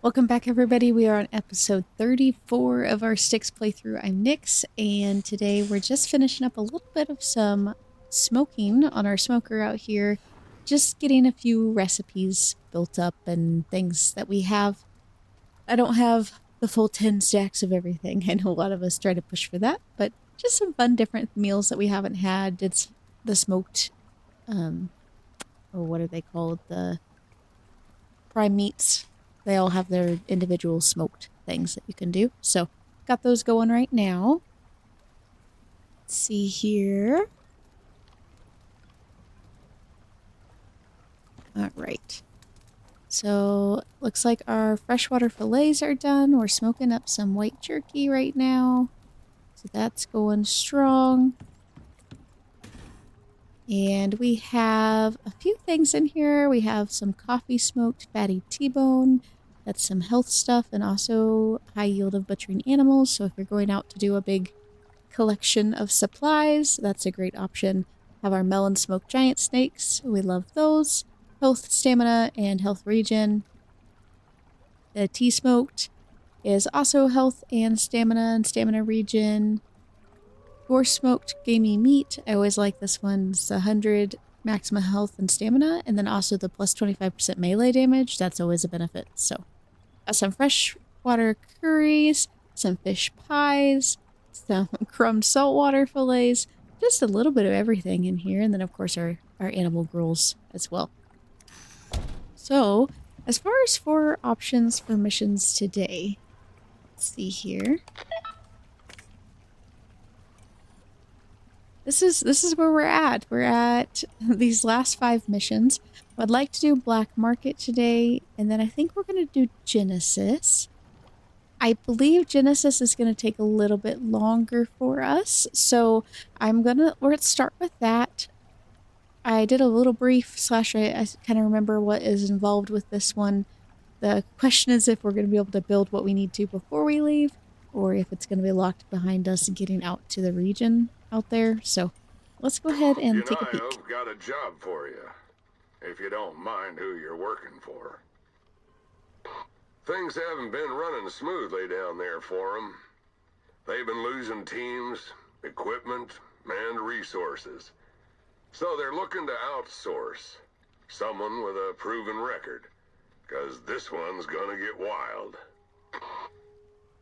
Welcome back, everybody. We are on episode 34 of our Styx playthrough. I'm Nyx, and today we're just finishing up a little bit of some smoking on our smoker out here. Just getting a few recipes built up and things that we have. I don't have the full 10 stacks of everything. I know a lot of us try to push for that, but just some fun different meals that we haven't had. It's the smoked, or what are they called? The prime meats. They all have their individual smoked things that you can do. So, got those going right now. Let's see here. All right. So, looks like our freshwater fillets are done. We're smoking up some white jerky right now. So, that's going strong. And we have a few things in here. We have some coffee smoked fatty T-bone. That's some health stuff and also high yield of butchering animals. So if you're going out to do a big collection of supplies, that's a great option. Have our melon smoked giant snakes. We love those. Health, stamina, and health regen. The tea smoked is also health and stamina regen. Horse smoked gamey meat. I always like this one. It's 100 maximum health and stamina, and then also the plus 25% melee damage. That's always a benefit. So, some freshwater curries, some fish pies, some crumbed saltwater fillets, just a little bit of everything in here, and then of course our animal grills as well. So, as far as for options for missions today, let's see here. This is where we're at. We're at these last 5 missions. I'd like to do Black Market today, and then I think we're going to do Genesis. I believe Genesis is going to take a little bit longer for us, so let's start with that. I did a little brief slash I kind of remember what is involved with this one. The question is if we're going to be able to build what we need to before we leave, or if it's going to be locked behind us and getting out to the region out there. So let's go ahead and take a peek. I've got a job for you, if you don't mind who you're working for. Things haven't been running smoothly down there for them. They've been losing teams, equipment, and resources. So they're looking to outsource someone with a proven record, because this one's gonna get wild.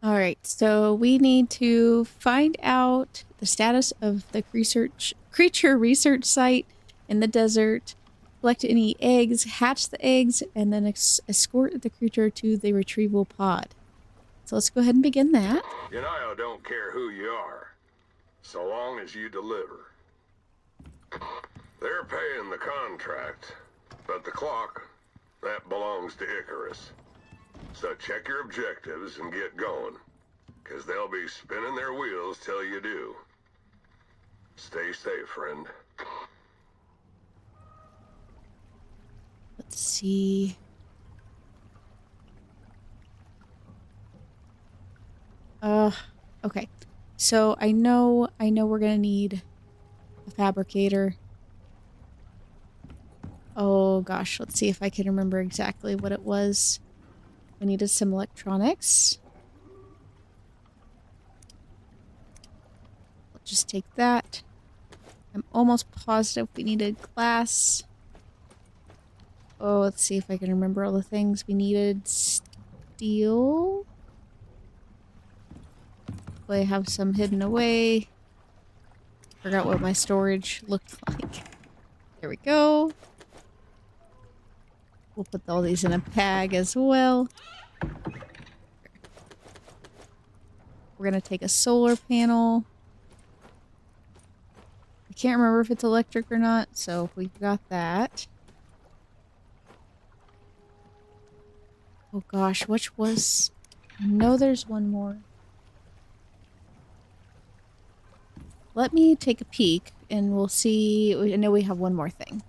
Alright, so we need to find out the status of the creature research site in the desert, collect any eggs, hatch the eggs, and then escort the creature to the retrieval pod. So let's go ahead and begin that. I don't care who you are, so long as you deliver. They're paying the contract, but the clock, that belongs to Icarus. So check your objectives and get going, because they'll be spinning their wheels till you do. Stay safe, friend. Let's see. Okay. So I know we're gonna need a fabricator. Oh gosh, let's see if I can remember exactly what it was. We needed some electronics. I'll just take that. I'm almost positive we needed glass. Oh, let's see if I can remember all the things. We needed steel. I have some hidden away. Forgot what my storage looked like. There we go. We'll put all these in a bag as well. We're gonna take a solar panel. I can't remember if it's electric or not, so we've got that. Oh gosh, which was... I know there's one more. Let me take a peek and we'll see. I know we have one more thing.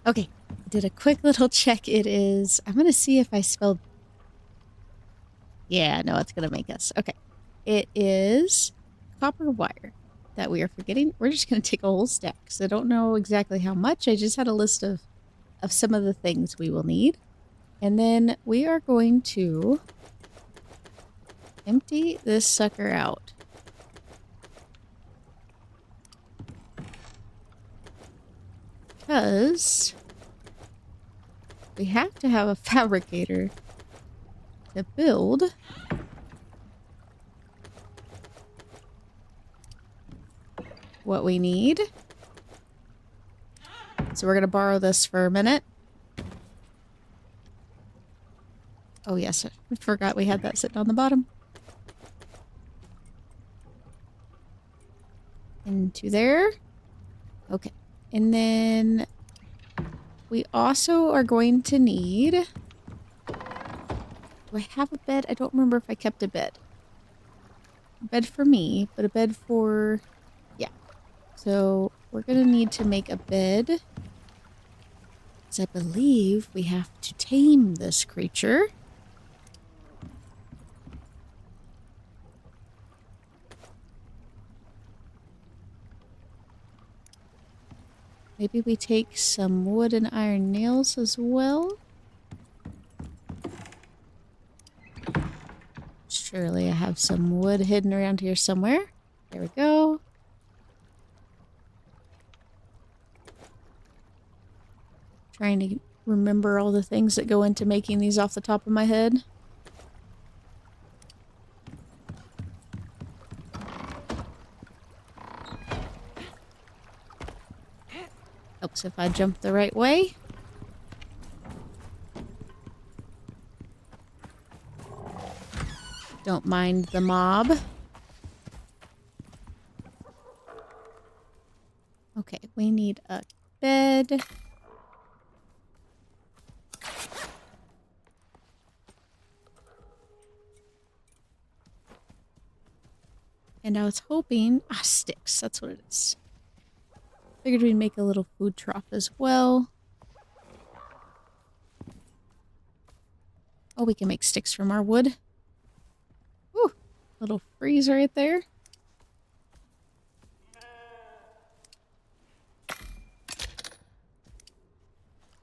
Okay, did a quick little check. It is... I'm gonna see if I spelled... Yeah, no, it's gonna make us. Okay. It is copper wire that we are forgetting. We're just gonna take a whole stack, because I don't know exactly how much. I just had a list of some of the things we will need. And then we are going to empty this sucker out. Because we have to have a fabricator to build what we need. So we're going to borrow this for a minute. Oh yes, I forgot we had that sitting on the bottom. Into there. Okay. And then we also are going to need... Do I have a bed? I don't remember if I kept a bed. A bed for me, but a bed for... Yeah. So we're going to need to make a bed. Because I believe we have to tame this creature. Maybe we take some wood and iron nails as well. Surely I have some wood hidden around here somewhere. There we go. Trying to remember all the things that go into making these off the top of my head. Helps if I jump the right way. Don't mind the mob. Okay, we need a bed. And I was hoping... Ah, Styx, that's what it is. Figured we'd make a little food trough as well. Oh, we can make sticks from our wood. Ooh, little freeze right there.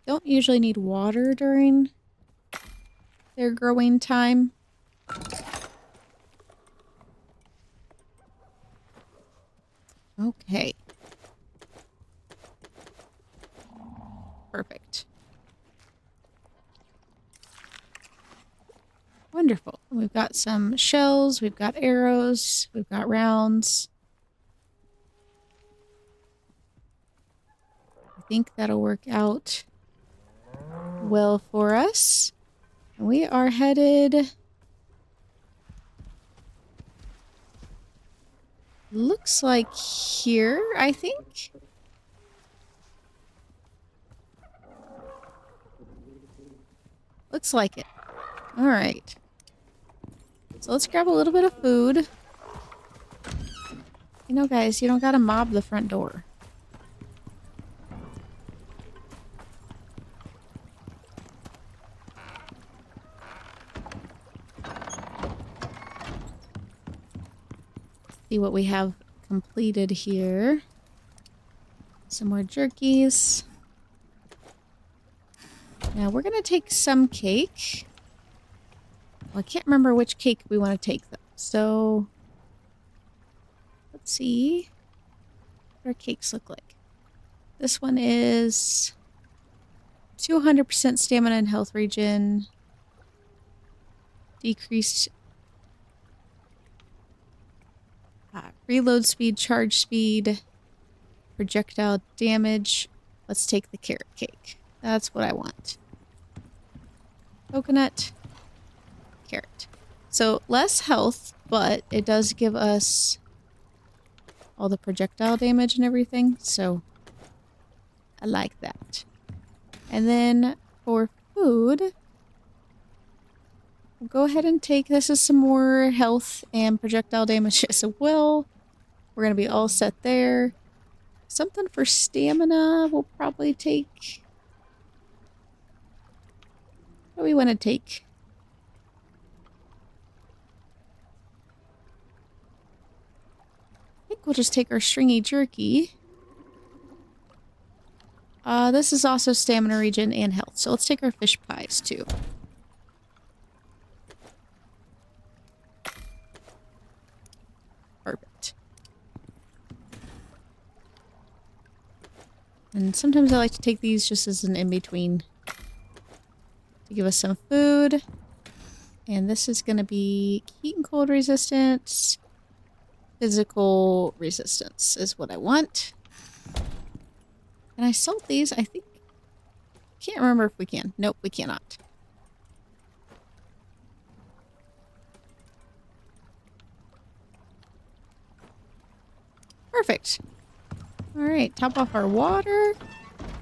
Don't usually need water during their growing time. Okay. Perfect. Wonderful. We've got some shells, we've got arrows, we've got rounds. I think that'll work out well for us. And we are headed... Looks like here, I think. Looks like it. All right. So let's grab a little bit of food. You know, guys, you don't gotta mob the front door. See what we have completed here. Some more jerkies. Now we're gonna take some cake. Well, I can't remember which cake we want to take though. So let's see what our cakes look like. This one is 200% stamina and health regen. Decreased reload speed, charge speed, projectile damage. Let's take the carrot cake. That's what I want. Coconut, carrot. So less health, but it does give us all the projectile damage and everything. So I like that. And then for food, we'll go ahead and take, this is some more health and projectile damage as well. We're going to be all set there. Something for stamina we'll probably take. What do we want to take? I think we'll just take our stringy jerky. This is also stamina regen and health. So let's take our fish pies too. Perfect. And sometimes I like to take these just as an in-between to give us some food. And this is going to be heat and cold resistance. Physical resistance is what I want. Can I salt these? I think... Can't remember if we can. Nope, we cannot. Perfect. Alright, top off our water.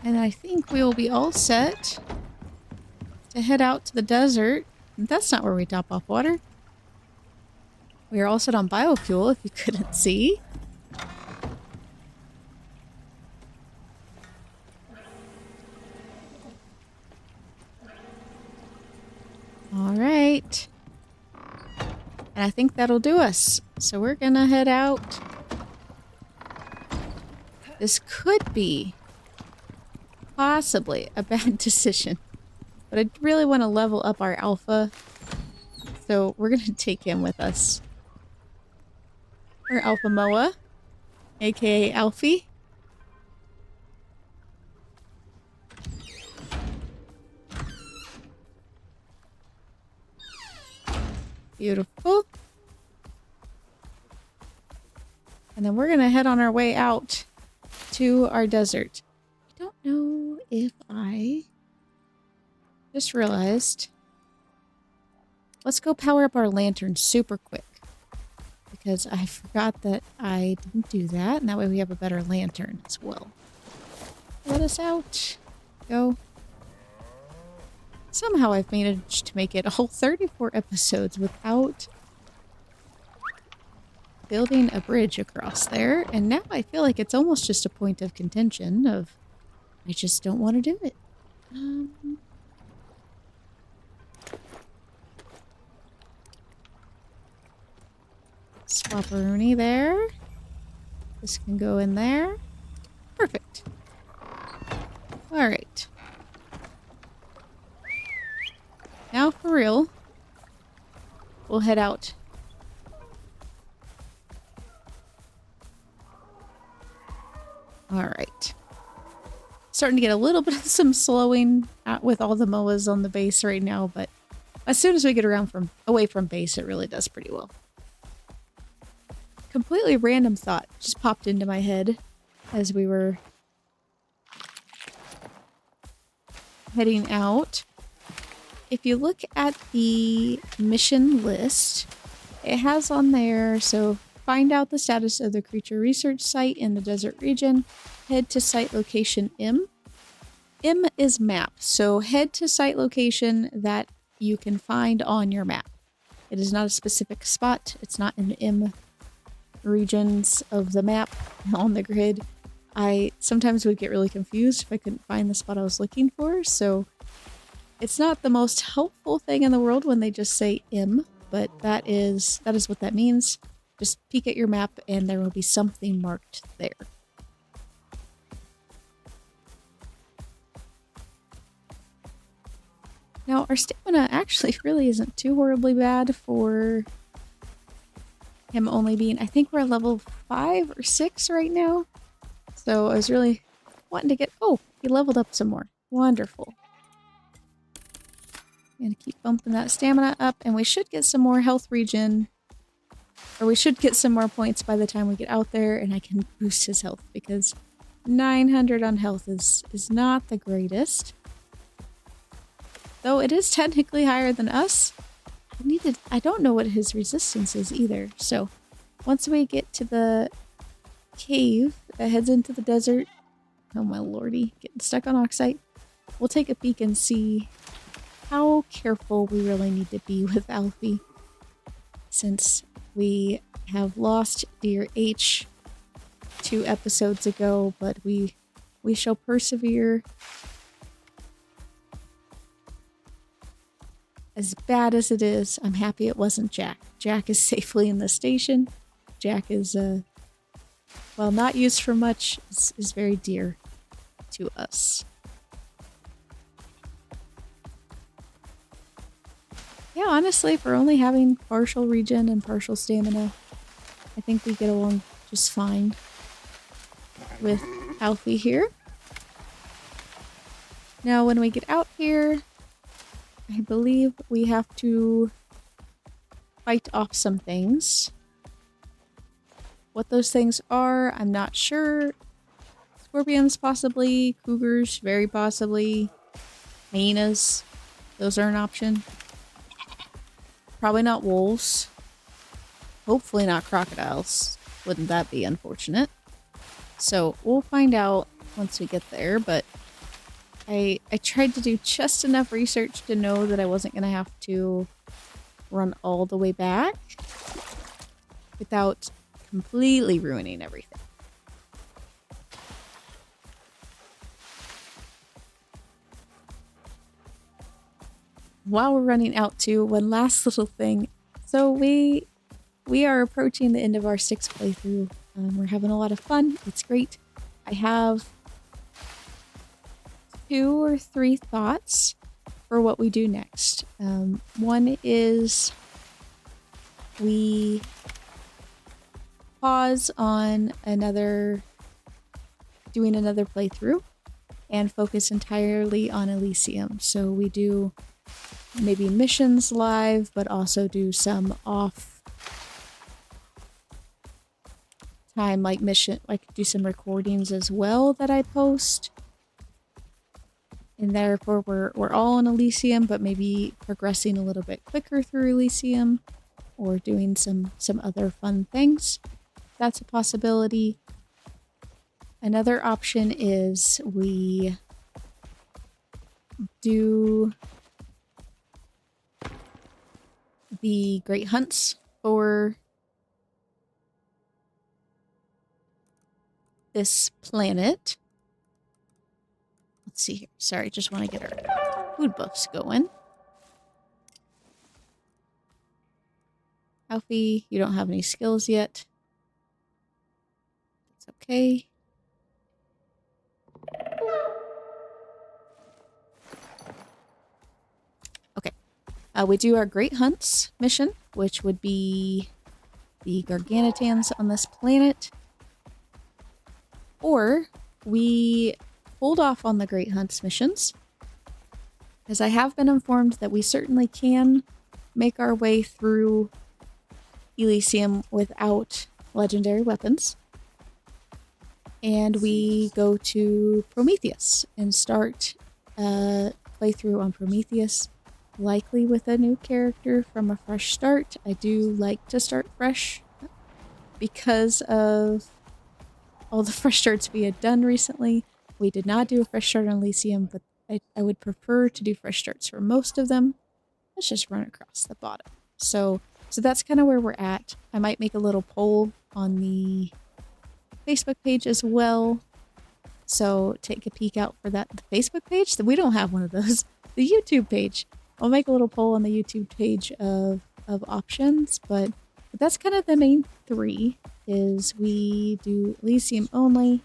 And I think we will be all set to head out to the desert. That's not where we top off water. We are all set on biofuel, if you couldn't see. Alright. And I think that'll do us. So we're gonna head out. This could be possibly a bad decision. But I really want to level up our alpha. So we're gonna take him with us. Our alpha Moa. AKA Alfie. Beautiful. And then we're gonna head on our way out to our desert. I don't know if I just realized. Let's go power up our lantern super quick. Because I forgot that I didn't do that. And that way we have a better lantern as well. Let us out. Go. Somehow I've managed to make it all 34 episodes without building a bridge across there. And now I feel like it's almost just a point of contention of I just don't want to do it. Swapperoonie there. This can go in there. Perfect. Alright. Now for real. We'll head out. Alright. Starting to get a little bit of some slowing with all the MOAs on the base right now, but as soon as we get away from base, it really does pretty well. Completely random thought just popped into my head as we were heading out. If you look at the mission list, it has on there, so find out the status of the creature research site in the desert region. Head to site location M. M is map, so head to site location that you can find on your map. It is not a specific spot. It's not in the M regions of the map on the grid. I sometimes would get really confused if I couldn't find the spot I was looking for, so it's not the most helpful thing in the world when they just say M, but that is what that means. Just peek at your map and there will be something marked there. Now, our stamina actually really isn't too horribly bad for him only being, I think we're at level 5 or 6 right now. So I was really wanting to get, oh, he leveled up some more. Wonderful. I'm gonna keep bumping that stamina up and we should get some more health regen. Or we should get some more points by the time we get out there and I can boost his health because 900 on health is not the greatest. Though it is technically higher than us. I don't know what his resistance is either. So once we get to the cave that heads into the desert, oh my lordy, getting stuck on Oxite, we'll take a peek and see how careful we really need to be with Alfie. Since we have lost dear H 2 episodes ago, but we shall persevere. As bad as it is, I'm happy it wasn't Jack. Jack is safely in the station. Jack is, well, not used for much, is very dear to us. Yeah, honestly, for only having partial regen and partial stamina, I think we get along just fine with Alfie here. Now, when we get out here, I believe we have to fight off some things. What those things are, I'm not sure. Scorpions, possibly. Cougars, very possibly. Hyenas, those are an option. Probably not wolves. Hopefully not crocodiles. Wouldn't that be unfortunate? So we'll find out once we get there, but I tried to do just enough research to know that I wasn't going to have to run all the way back without completely ruining everything. While we're running out too, one last little thing. So we are approaching the end of our Styx playthrough. We're having a lot of fun. It's great. I have 2 or 3 thoughts for what we do next. One is we pause on doing another playthrough and focus entirely on Elysium. So we do maybe missions live, but also do some off time, like do some recordings as well that I post. And therefore we're all in Elysium, but maybe progressing a little bit quicker through Elysium or doing some other fun things. That's a possibility. Another option is we do the Great Hunts for this planet. Let's see here. Sorry, just want to get our food buffs going. Alfie, you don't have any skills yet. It's okay. Okay. We do our Great Hunts mission, which would be the Garganitans on this planet. Or we hold off on the Great Hunts missions, as I have been informed that we certainly can make our way through Elysium without legendary weapons. And we go to Prometheus and start a playthrough on Prometheus, likely with a new character from a fresh start. I do like to start fresh because of all the fresh starts we had done recently. We did not do a fresh start on Elysium, but I would prefer to do fresh starts for most of them. Let's just run across the bottom. So that's kind of where we're at. I might make a little poll on the Facebook page as well. So take a peek out for that. The Facebook page? We don't have one of those. The YouTube page. I'll make a little poll on the YouTube page of options, but that's kind of the main 3. Is we do Elysium only,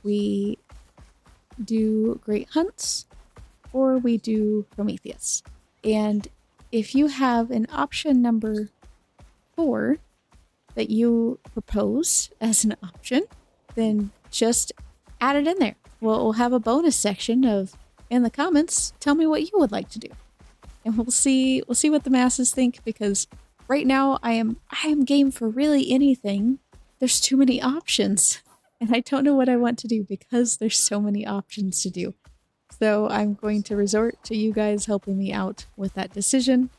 we do Great Hunts, or we do Prometheus. And if you have an option number 4 that you propose as an option, then just add it in there. We'll have a bonus section in the comments, tell me what you would like to do. And we'll see what the masses think, because right now I am game for really anything. There's too many options, and I don't know what I want to do because there's so many options to do. So I'm going to resort to you guys helping me out with that decision.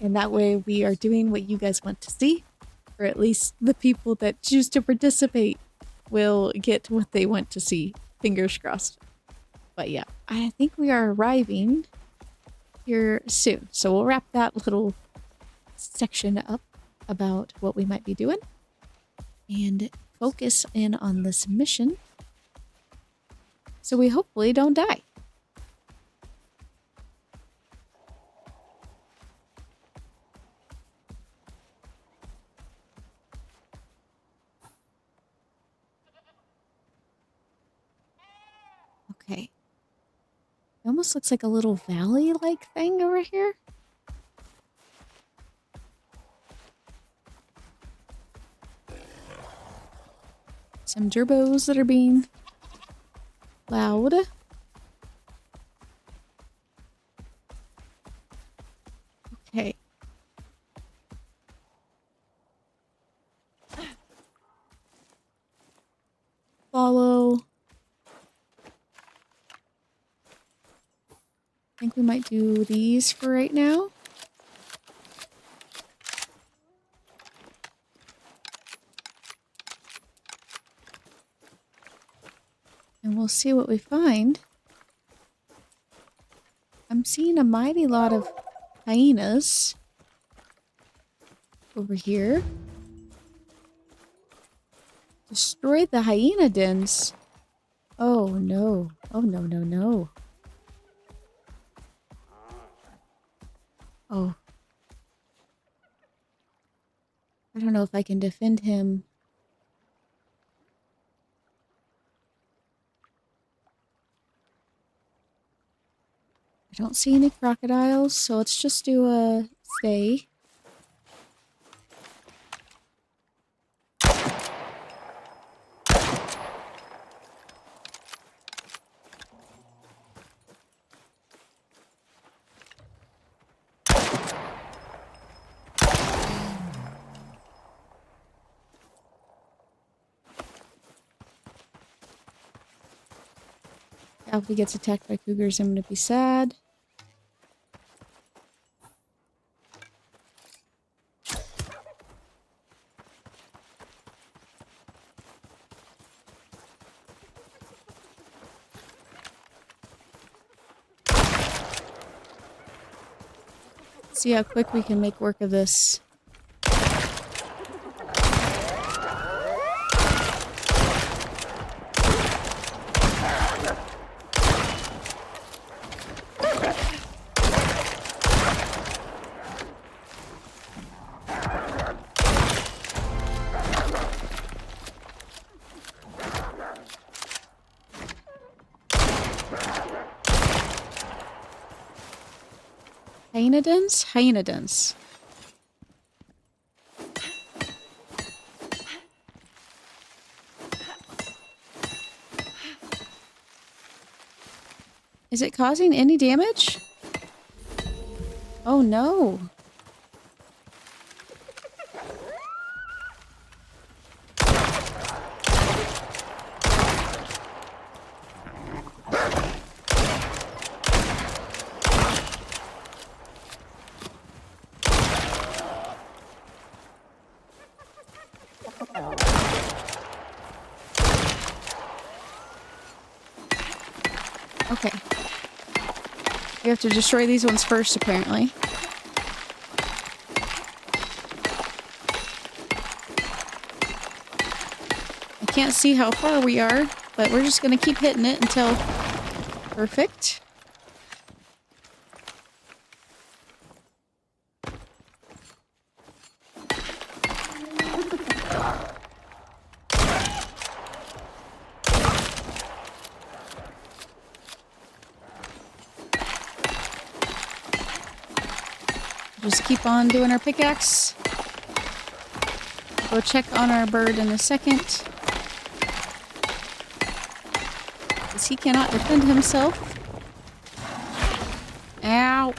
And that way we are doing what you guys want to see, or at least the people that choose to participate will get what they want to see. Fingers crossed. But yeah, I think we are arriving here soon. So we'll wrap that little section up about what we might be doing and focus in on this mission so we hopefully don't die. almost looks like a little valley-like thing over here. Some dribbos that are being loud. Okay. Follow. I think we might do these for right now. And we'll see what we find. I'm seeing a mighty lot of hyenas over here. Destroy the hyena dens. Oh no. Oh no, no, no. Oh. I don't know if I can defend him. I don't see any crocodiles, so let's just do a stay. If he gets attacked by cougars, I'm gonna be sad. See how quick we can make work of this. Hyena dens? Hyena dens. Is it causing any damage? Oh no. Okay. We have to destroy these ones first, apparently. I can't see how far we are, but we're just gonna keep hitting it until... Perfect. Just keep on doing our pickaxe. Go check on our bird in a second. Because he cannot defend himself. Ow.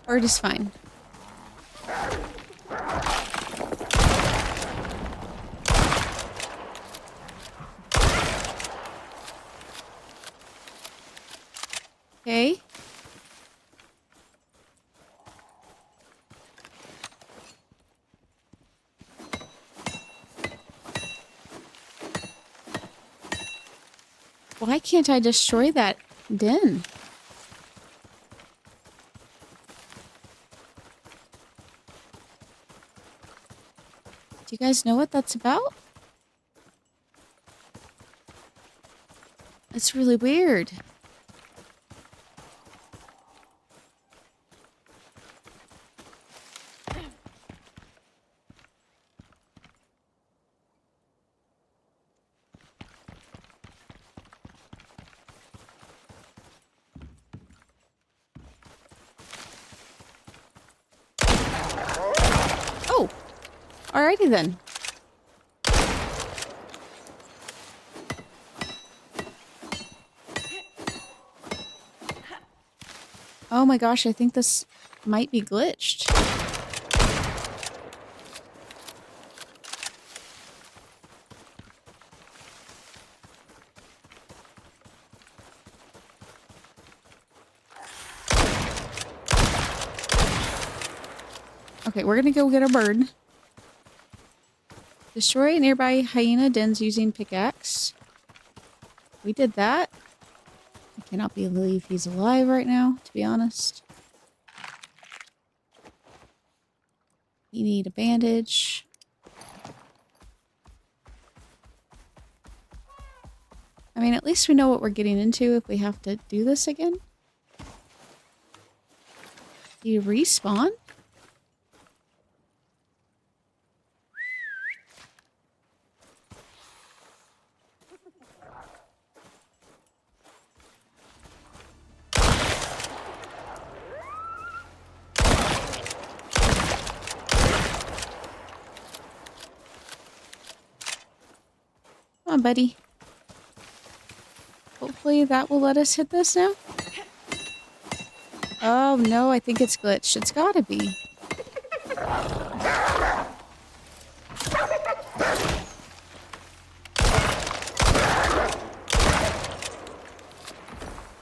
Bird is fine. Okay. Why can't I destroy that den? Do you guys know what that's about? It's really weird. Alrighty then. Oh my gosh, I think this might be glitched. Okay, we're gonna go get a bird. Destroy nearby hyena dens using pickaxe. We did that. I cannot believe he's alive right now, to be honest. You need a bandage. I mean, at least we know what we're getting into if we have to do this again. Do you respawn? Come on, buddy. Hopefully that will let us hit this now. Oh no, I think it's glitched. It's gotta be.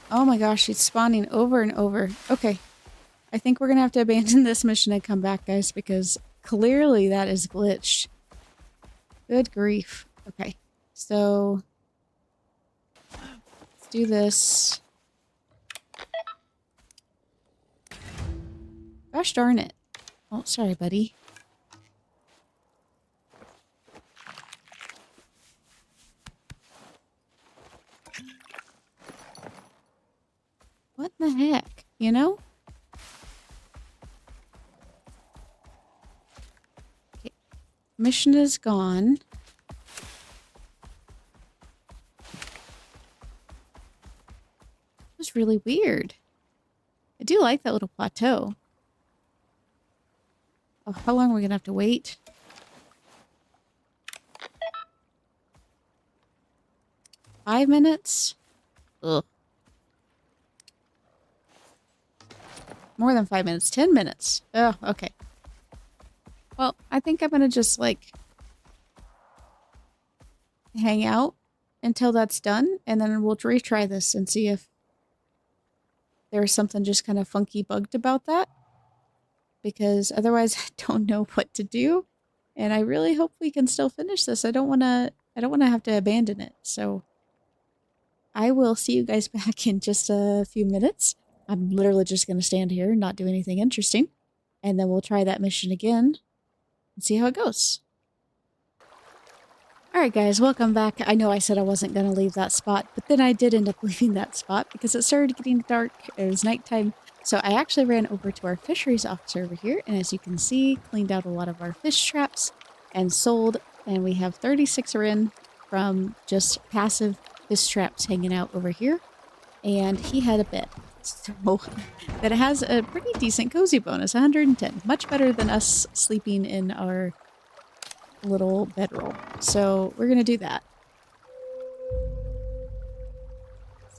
Oh my gosh, it's spawning over and over. Okay. I think we're gonna have to abandon this mission and come back, guys, because clearly that is glitched. Good grief. Okay. So let's do this. Gosh darn it. Oh, sorry, buddy. What the heck? You know? Okay. Mission is gone. It was really weird. I do like that little plateau. Oh, how long are we gonna have to wait? Five minutes? Ugh. More than 5 minutes. 10 minutes. Oh, okay. Well, I think I'm gonna just, like, hang out until that's done, and then we'll retry this and see if there's something just kind of funky bugged about that. Because otherwise I don't know what to do. And I really hope we can still finish this. I don't wanna have to abandon it. So I will see you guys back in just a few minutes. I'm literally just gonna stand here and not do anything interesting. And then we'll try that mission again and see how it goes. Alright guys, welcome back. I know I said I wasn't going to leave that spot, but then I did end up leaving that spot because it started getting dark. It was nighttime. So I actually ran over to our fisheries officer over here, and as you can see, cleaned out a lot of our fish traps and sold, and we have 36 in from just passive fish traps hanging out over here. And he had a bed. So that has a pretty decent cozy bonus, 110. Much better than us sleeping in our little bedroll. So we're gonna do that.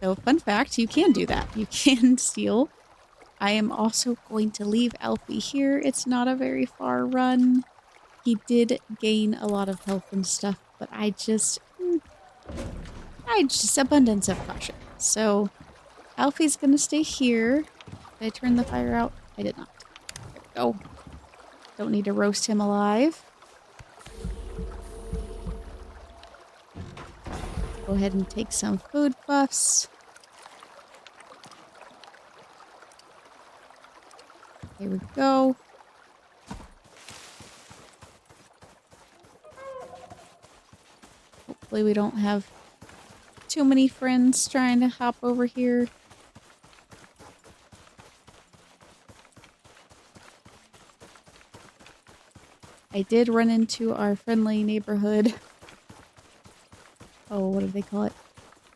So fun fact, you can do that. You can steal. I am also going to leave Alfie here. It's not a very far run. He did gain a lot of health and stuff, but I just abundance of caution. So Alfie's gonna stay here. Did I turn the fire out? I did not. There we go. Don't need to roast him alive. Go ahead and take some food buffs. Here we go. Hopefully we don't have too many friends trying to hop over here. I did run into our friendly neighborhood. Oh, what do they call it?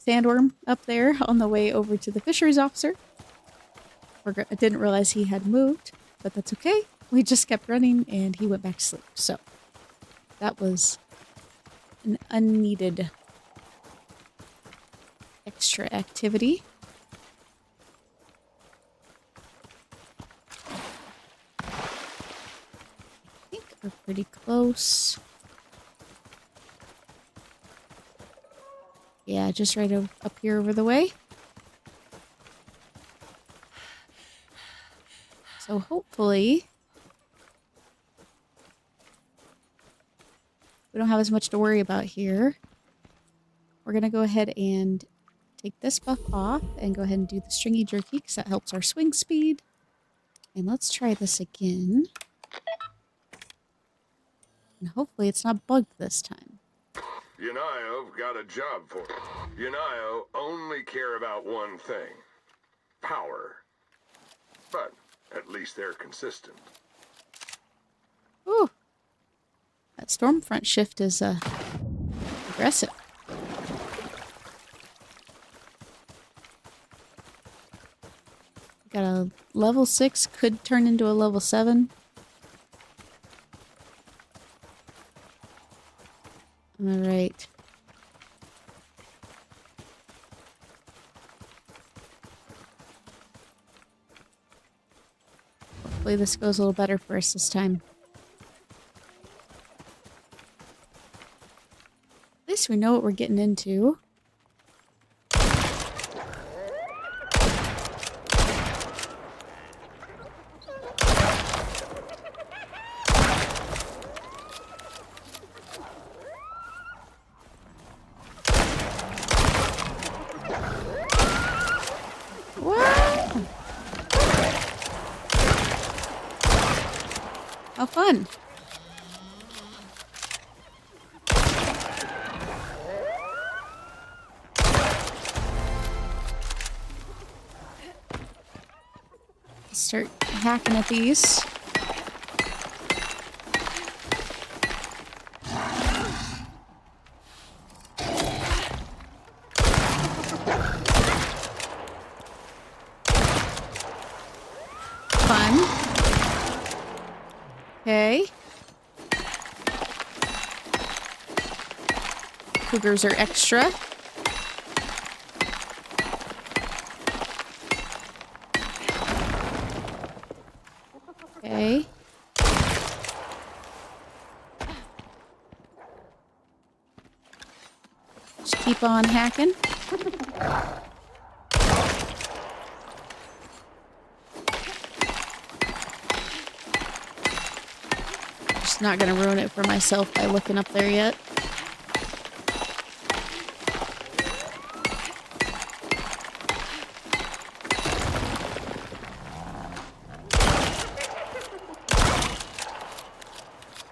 Sandworm up there on the way over to the fisheries officer. I didn't realize he had moved, but that's okay. We just kept running and he went back to sleep. So That was an unneeded extra activity. I think we're pretty close. Yeah, just right up here over the way. So hopefully we don't have as much to worry about here. We're going to go ahead and take this buff off and go ahead and do the stringy jerky because that helps our swing speed. And let's try this again. And hopefully it's not bugged this time. Uniao've got a job for you. Uniao only care about one thing. Power. But at least they're consistent. Ooh. That storm front shift is aggressive. Got a level 6, could turn into a level 7. Alright. Hopefully this goes a little better for us this time. At least we know what we're getting into. How fun. Start hacking at these. Fun. Okay. Cougars are extra. Okay. Just keep on hacking. Just not gonna ruin it for myself by looking up there yet.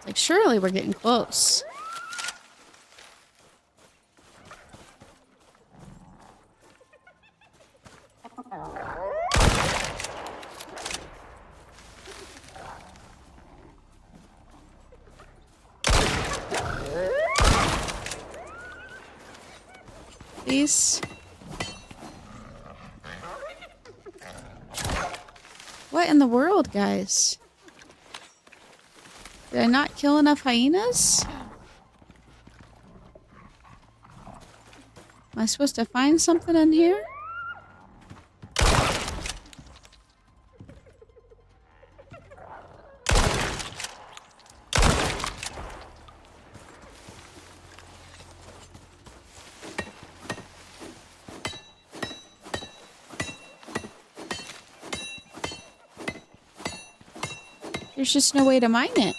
Like, surely we're getting close. Please. What in the world, guys? Did I not kill enough hyenas? Am I supposed to find something in here? There's just no way to mine it.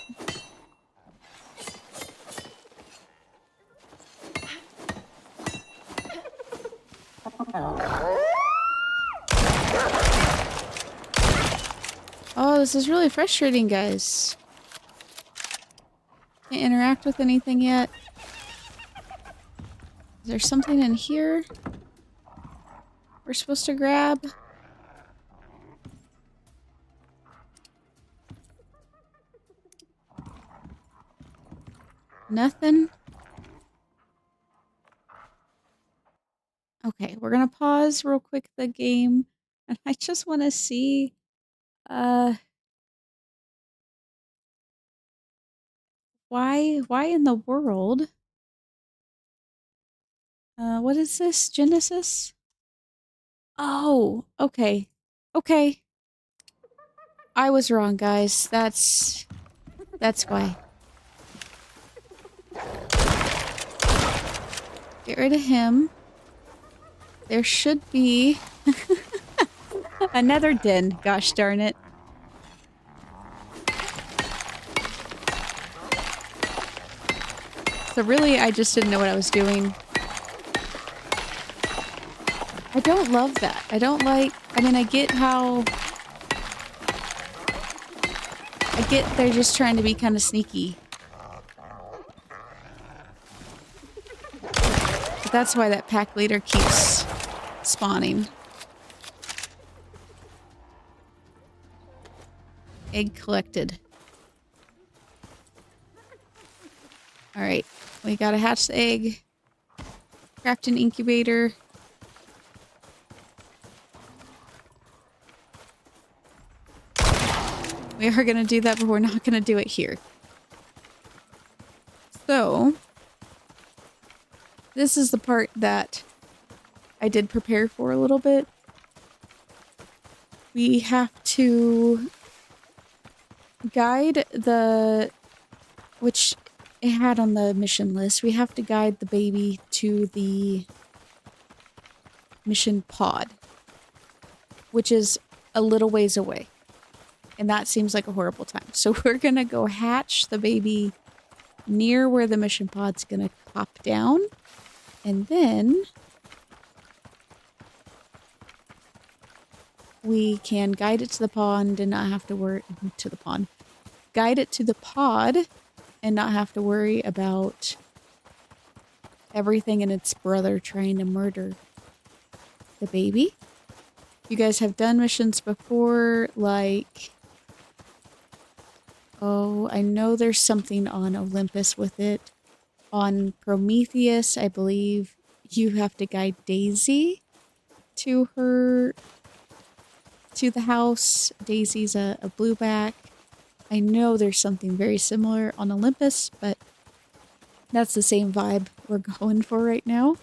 Oh, this is really frustrating, guys. Can't interact with anything yet. Is there something in here we're supposed to grab? Nothing? Okay, we're gonna pause real quick the game. And I just want to see if Why in the world? What is this? Genesis? Oh, okay. Okay. I was wrong, guys. That's why. Get rid of him. There should be another den. Gosh darn it. So really, I just didn't know what I was doing. I don't love that. I don't like... I mean, I get how... I get they're just trying to be kind of sneaky. But that's why that pack leader keeps spawning. Egg collected. Alright. We gotta hatch the egg. Craft an incubator. We are gonna do that, but we're not gonna do it here. So... this is the part that I did prepare for a little bit. We have to guide the... which it had on the mission list. We have to guide the baby to the mission pod, which is a little ways away. And that seems like a horrible time. So we're gonna go hatch the baby near where the mission pod's gonna pop down. And then we can guide it to the pond and not have to worry to the pond. Guide it to the pod and not have to worry about everything and its brother trying to murder the baby. You guys have done missions before, like... oh, I know there's something on Olympus with it. On Prometheus, I believe you have to guide Daisy to her... to the house. Daisy's a blueback. I know there's something very similar on Olympus, but that's the same vibe we're going for right now.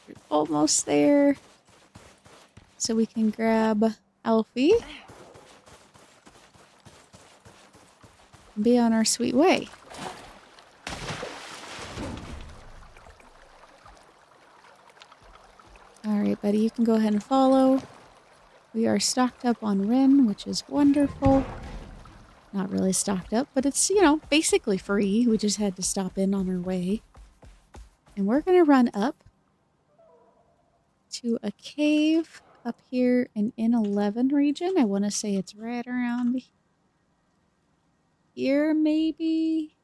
We're almost there. So we can grab Alfie and be on our sweet way. Alright, buddy, you can go ahead and follow. We are stocked up on Ren, which is wonderful. Not really stocked up, but it's, you know, basically free. We just had to stop in on our way. And we're going to run up to a cave up here in N11 region. I want to say it's right around here, maybe?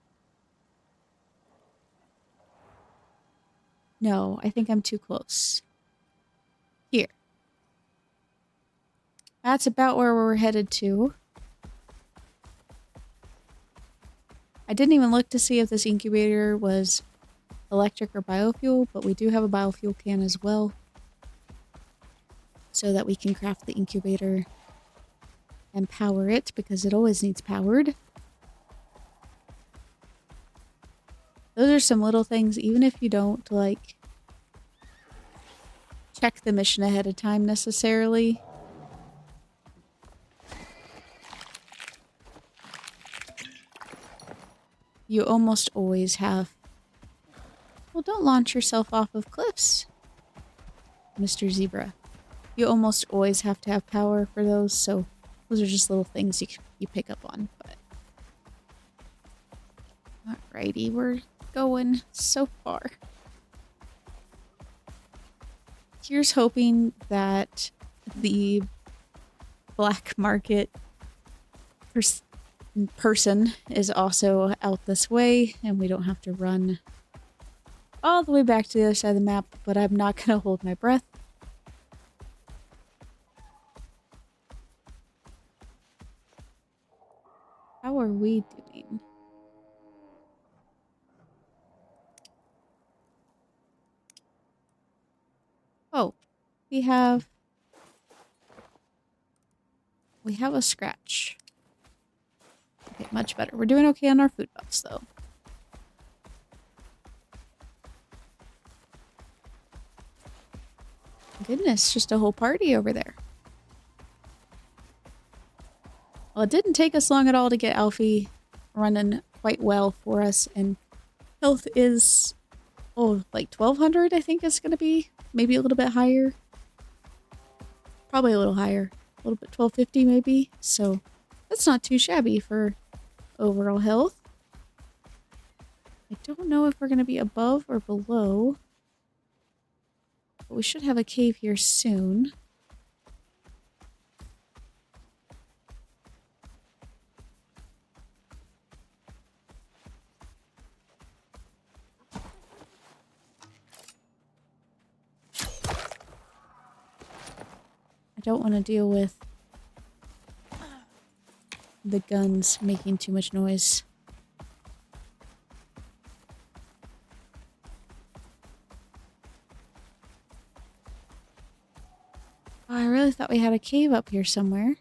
No, I think I'm too close. Here. That's about where we're headed to. I didn't even look to see if this incubator was electric or biofuel, but we do have a biofuel can as well. So that we can craft the incubator and power it, because it always needs powered. Those are some little things, even if you don't, like, check the mission ahead of time necessarily. You almost always have... well, don't launch yourself off of cliffs, Mr. Zebra. You almost always have to have power for those, so those are just little things you pick up on. But alrighty, we're going so far. Here's hoping that the black market person is also out this way, and we don't have to run all the way back to the other side of the map, but I'm not going to hold my breath. How are we doing? Oh, we have a scratch. Okay, much better. We're doing okay on our food buffs, though. Goodness, just a whole party over there. Well, it didn't take us long at all to get Alfie running quite well for us, and health is, oh, like 1200 I think is going to be. Maybe a little bit higher. Probably a little higher. A little bit, 1250 maybe. So that's not too shabby for overall health. I don't know if we're going to be above or below. But we should have a cave here soon. I don't want to deal with the guns making too much noise. Oh, I really thought we had a cave up here somewhere.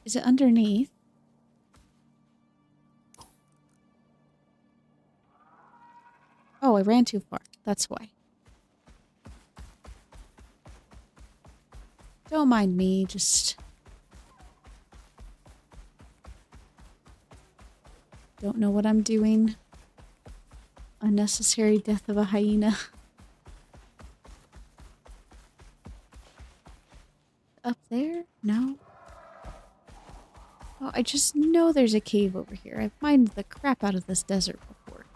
Is it underneath? Oh, I ran too far. That's why. Don't mind me, just... don't know what I'm doing. Unnecessary death of a hyena. Up there? No. Oh, I just know there's a cave over here. I've mined the crap out of this desert before.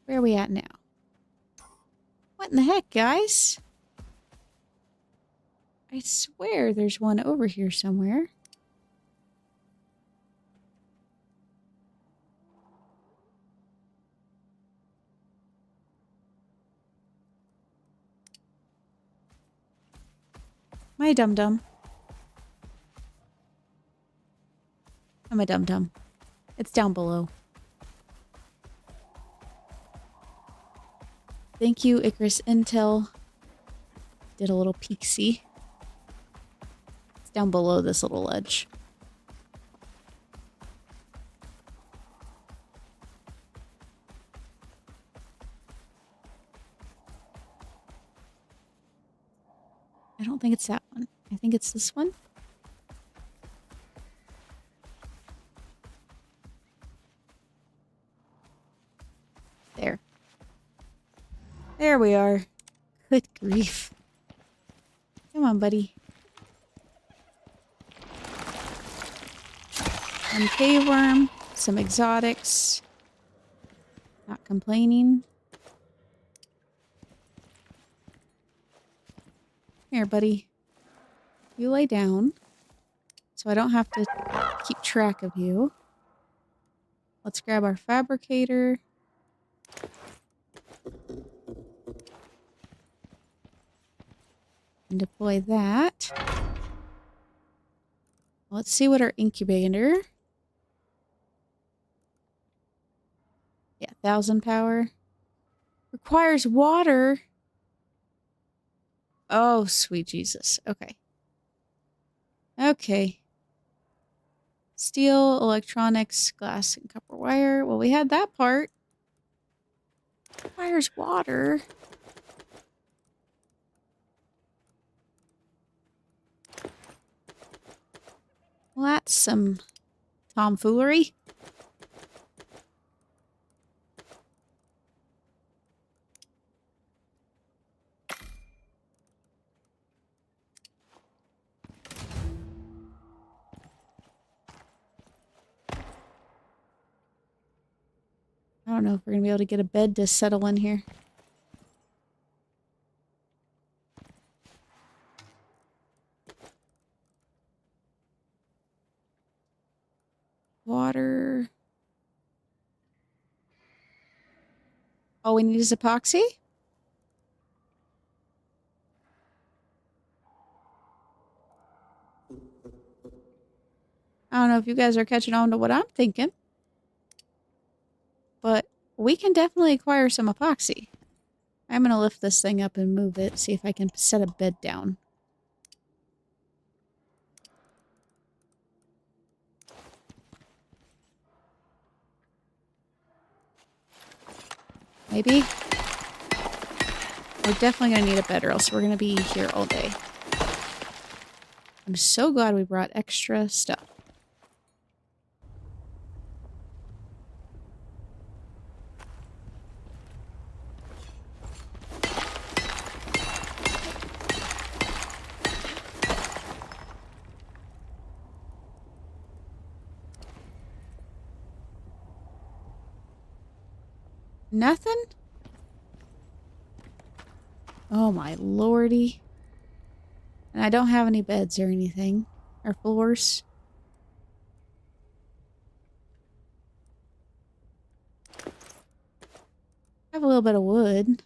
Where are we at now? What in the heck, guys? I swear there's one over here somewhere. My dum-dum. I'm a dum-dum. It's down below. Thank you, Icarus Intel. Did a little peek-see. It's down below this little ledge. I don't think it's that one. I think it's this one. There. There we are. Good grief. Come on, buddy. One cave worm, some exotics. Not complaining. Here, buddy. You lay down, so I don't have to keep track of you. Let's grab our fabricator. And deploy that. Let's see what our incubator. Yeah, 1000 power. Requires water. Oh, sweet Jesus. Okay. Okay. Steel, electronics, glass, and copper wire. Well, we had that part. Requires water. Well, that's some tomfoolery. I don't know if we're going to be able to get a bed to settle in here. Water. All we need is epoxy? I don't know if you guys are catching on to what I'm thinking, but we can definitely acquire some epoxy. I'm going to lift this thing up and move it, see if I can set a bed down. Maybe? We're definitely going to need a bed or else we're going to be here all day. I'm so glad we brought extra stuff. Nothing? Oh my lordy. And I don't have any beds or anything. Or floors. I have a little bit of wood.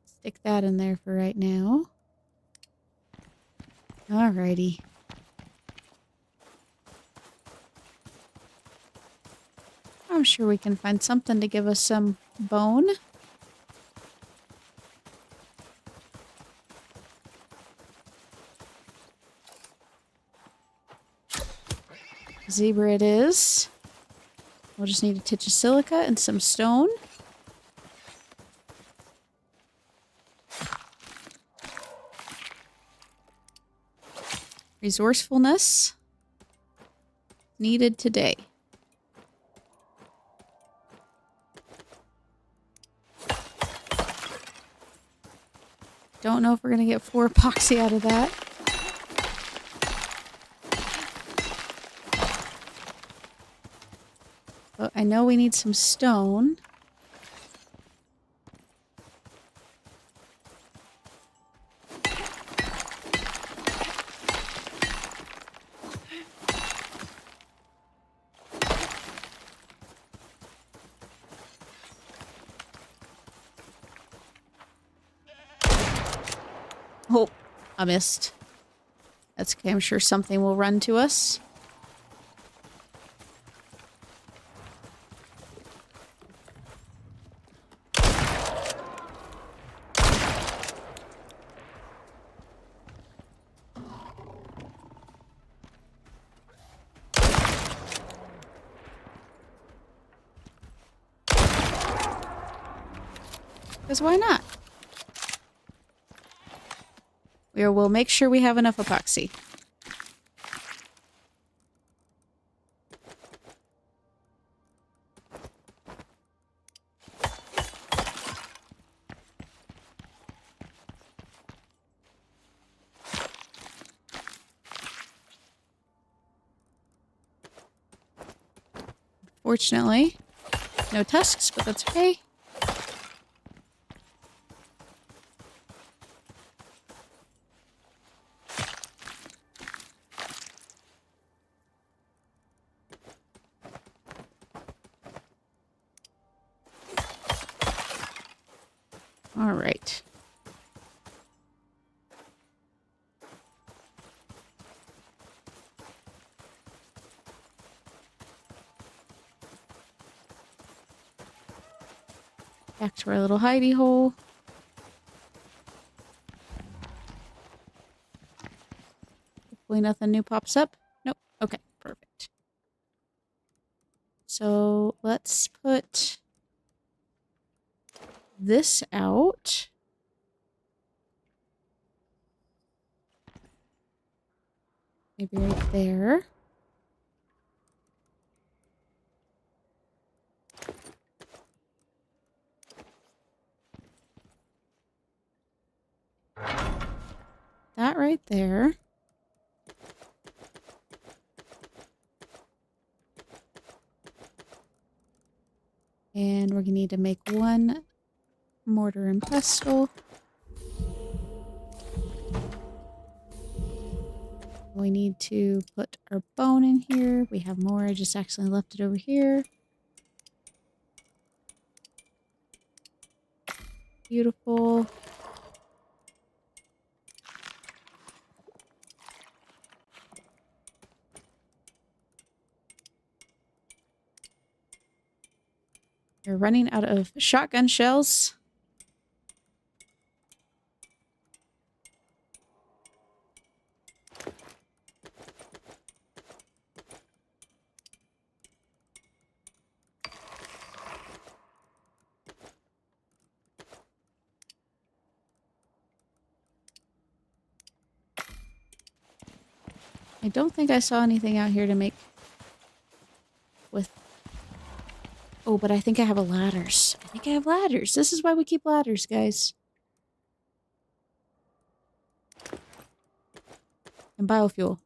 Stick that in there for right now. Alrighty. I'm sure we can find something to give us some bone. Zebra it is. We'll just need a titch of silica and some stone. Resourcefulness needed today. Don't know if we're going to get 4 epoxy out of that. But I know we need some stone. Oh, I missed. That's okay. I'm sure something will run to us. Because why not? We'll make sure we have enough epoxy. Fortunately, no tusks, but that's okay. All right. Back to our little hidey hole. Hopefully nothing new pops up. Nope. Okay, perfect. So let's put this out. Maybe right there. That right there. And we're going to need to make 1 mortar and pestle. We need to put our bone in here. We have more. I just accidentally left it over here. Beautiful. You're running out of shotgun shells. I don't think I saw anything out here to make with... Oh, but I think I have a ladders. I think I have ladders. This is why we keep ladders, guys. And biofuel.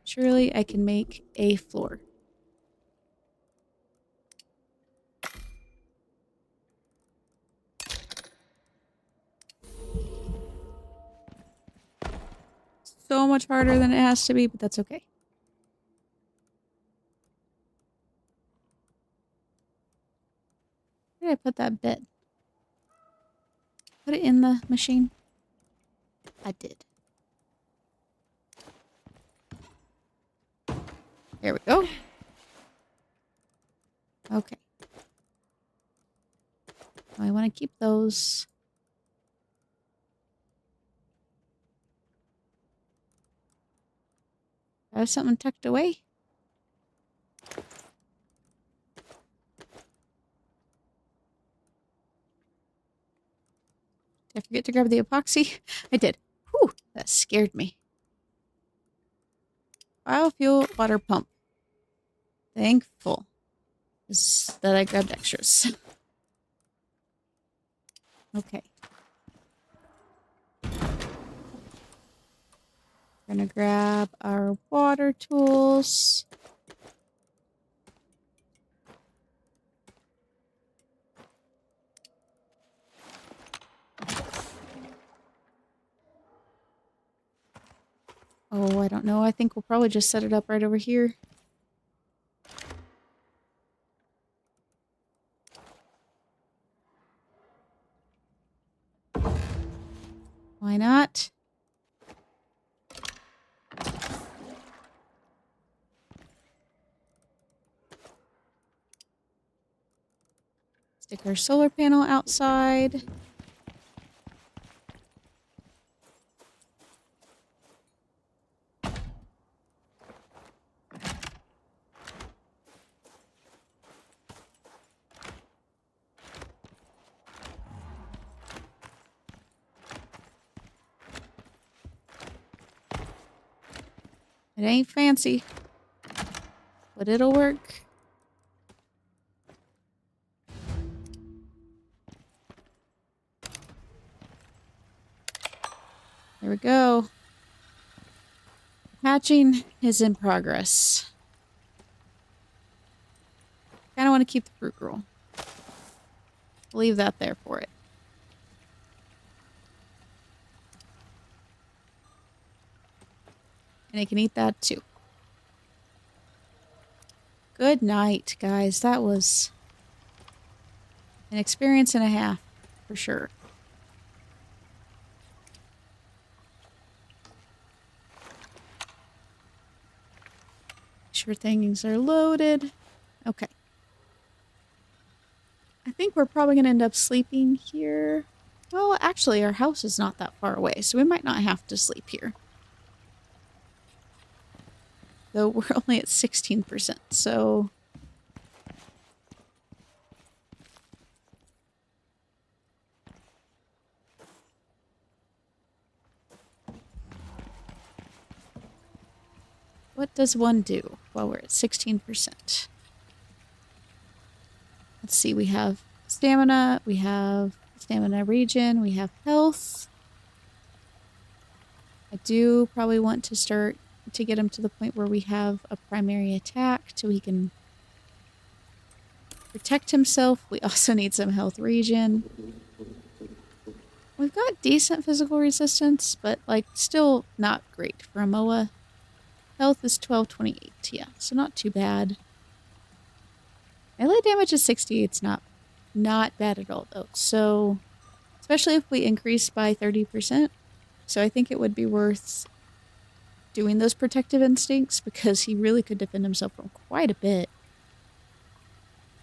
Surely I can make a floor. So much harder than it has to be, but that's okay. Where did I put that bed? Put it in the machine? I did. There we go. Okay. I want to keep those. I have something tucked away. Did I forget to grab the epoxy? I did. Whew, that scared me. Biofuel water pump. Thankful that I grabbed extras. Okay. We're gonna grab our water tools. Oh, I don't know. I think we'll probably just set it up right over here. Why not? Stick our solar panel outside. It ain't fancy, but it'll work. There we go. Hatching is in progress. Kind of want to keep the fruit roll. Leave that there for it. And I can eat that too. Good night, guys. That was an experience and a half, for sure. Sure things are loaded. Okay. I think we're probably going to end up sleeping here. Well, actually, our house is not that far away, so we might not have to sleep here. Though we're only at 16%, so... What does one do while we're at 16%? Let's see, we have stamina, we have stamina regen, we have health. I do probably want to start to get him to the point where we have a primary attack so he can protect himself. We also need some health regen. We've got decent physical resistance, but like still not great for a MOA. Health is 1228, yeah, so not too bad. Melee damage is 60, it's not bad at all though. So, especially if we increase by 30%. So I think it would be worth doing those protective instincts because he really could defend himself from quite a bit.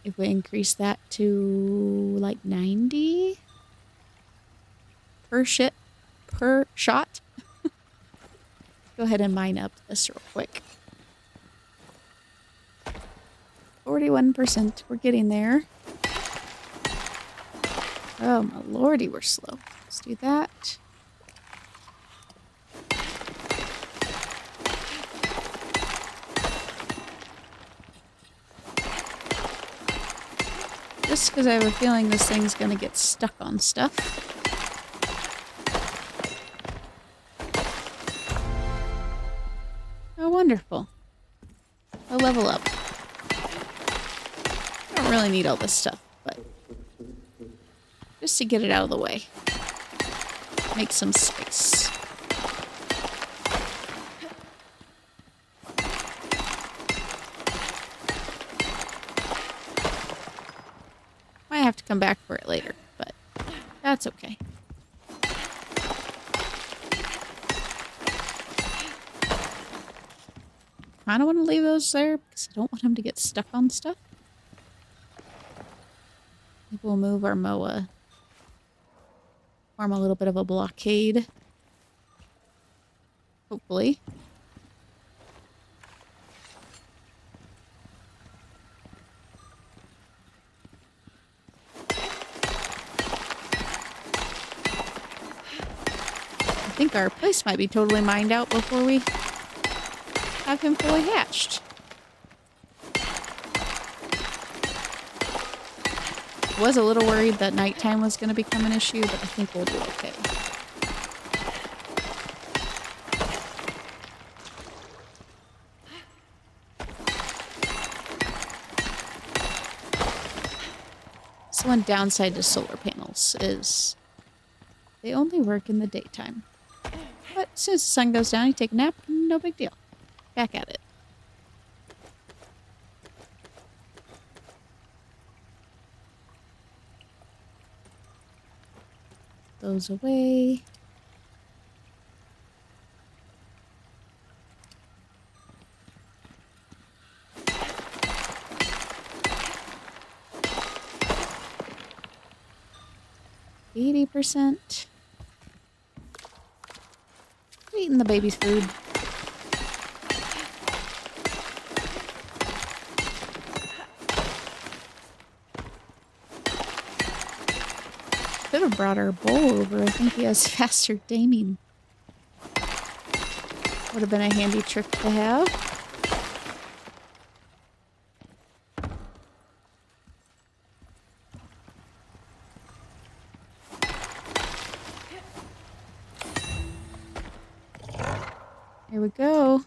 if we increase that to like 90 per shot. Go ahead and mine up this real quick. 41%. We're getting there. Oh my lordy, we're slow. Let's do that. Just because I have a feeling this thing's going to get stuck on stuff. Oh, wonderful. A level up. I don't really need all this stuff, but just to get it out of the way. Make some space. Might have to come back for it later, but that's okay. I don't want to leave those there because I don't want them to get stuck on stuff. Maybe we'll move our MOA. Form a little bit of a blockade. Hopefully. I think our place might be totally mined out before we have him fully hatched. Was a little worried that nighttime was going to become an issue, but I think we'll do okay. So one downside to solar panels is they only work in the daytime. But as soon as the sun goes down, you take a nap, no big deal. Back at it. Those away. %. Eating the baby's food. Could have brought our bowl over. I think he has faster taming. Would have been a handy trick to have. Here we go.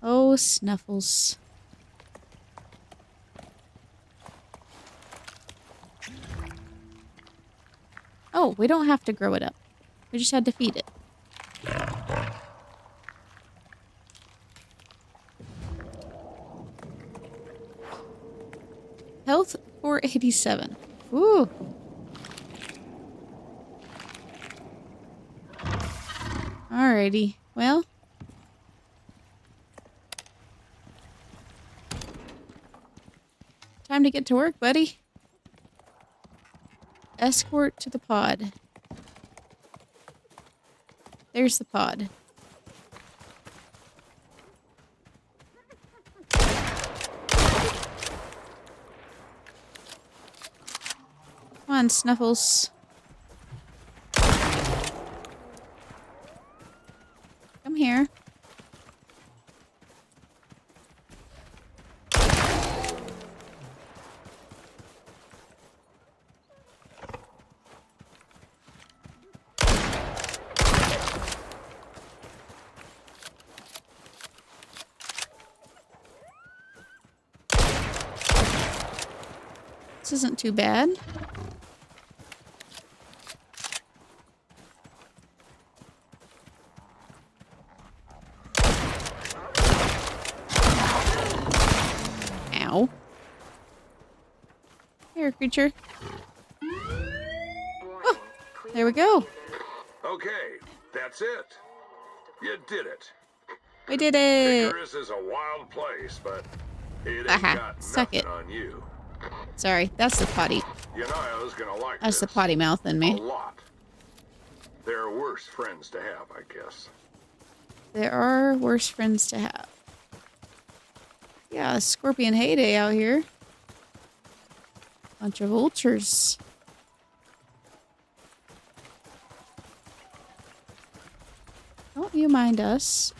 Oh, Snuffles. Oh, we don't have to grow it up. We just had to feed it. Health 487. Ooh. Alrighty. Well. Time to get to work, buddy. Escort to the pod. There's the pod. Come on, Snuffles. Come here. This isn't too bad. Ow. Here, creature. Oh, there we go. Okay, that's it. You did it. We did it. Icarus is a wild place, but It ain't Aha, got suck nothing it. on you. Sorry, that's the potty. Yanaya's gonna like That's the this. potty mouth in A me. lot. There are worse friends to have, I guess. There are worse friends to have. Yeah, scorpion heyday out here. Bunch of vultures. Don't you mind us?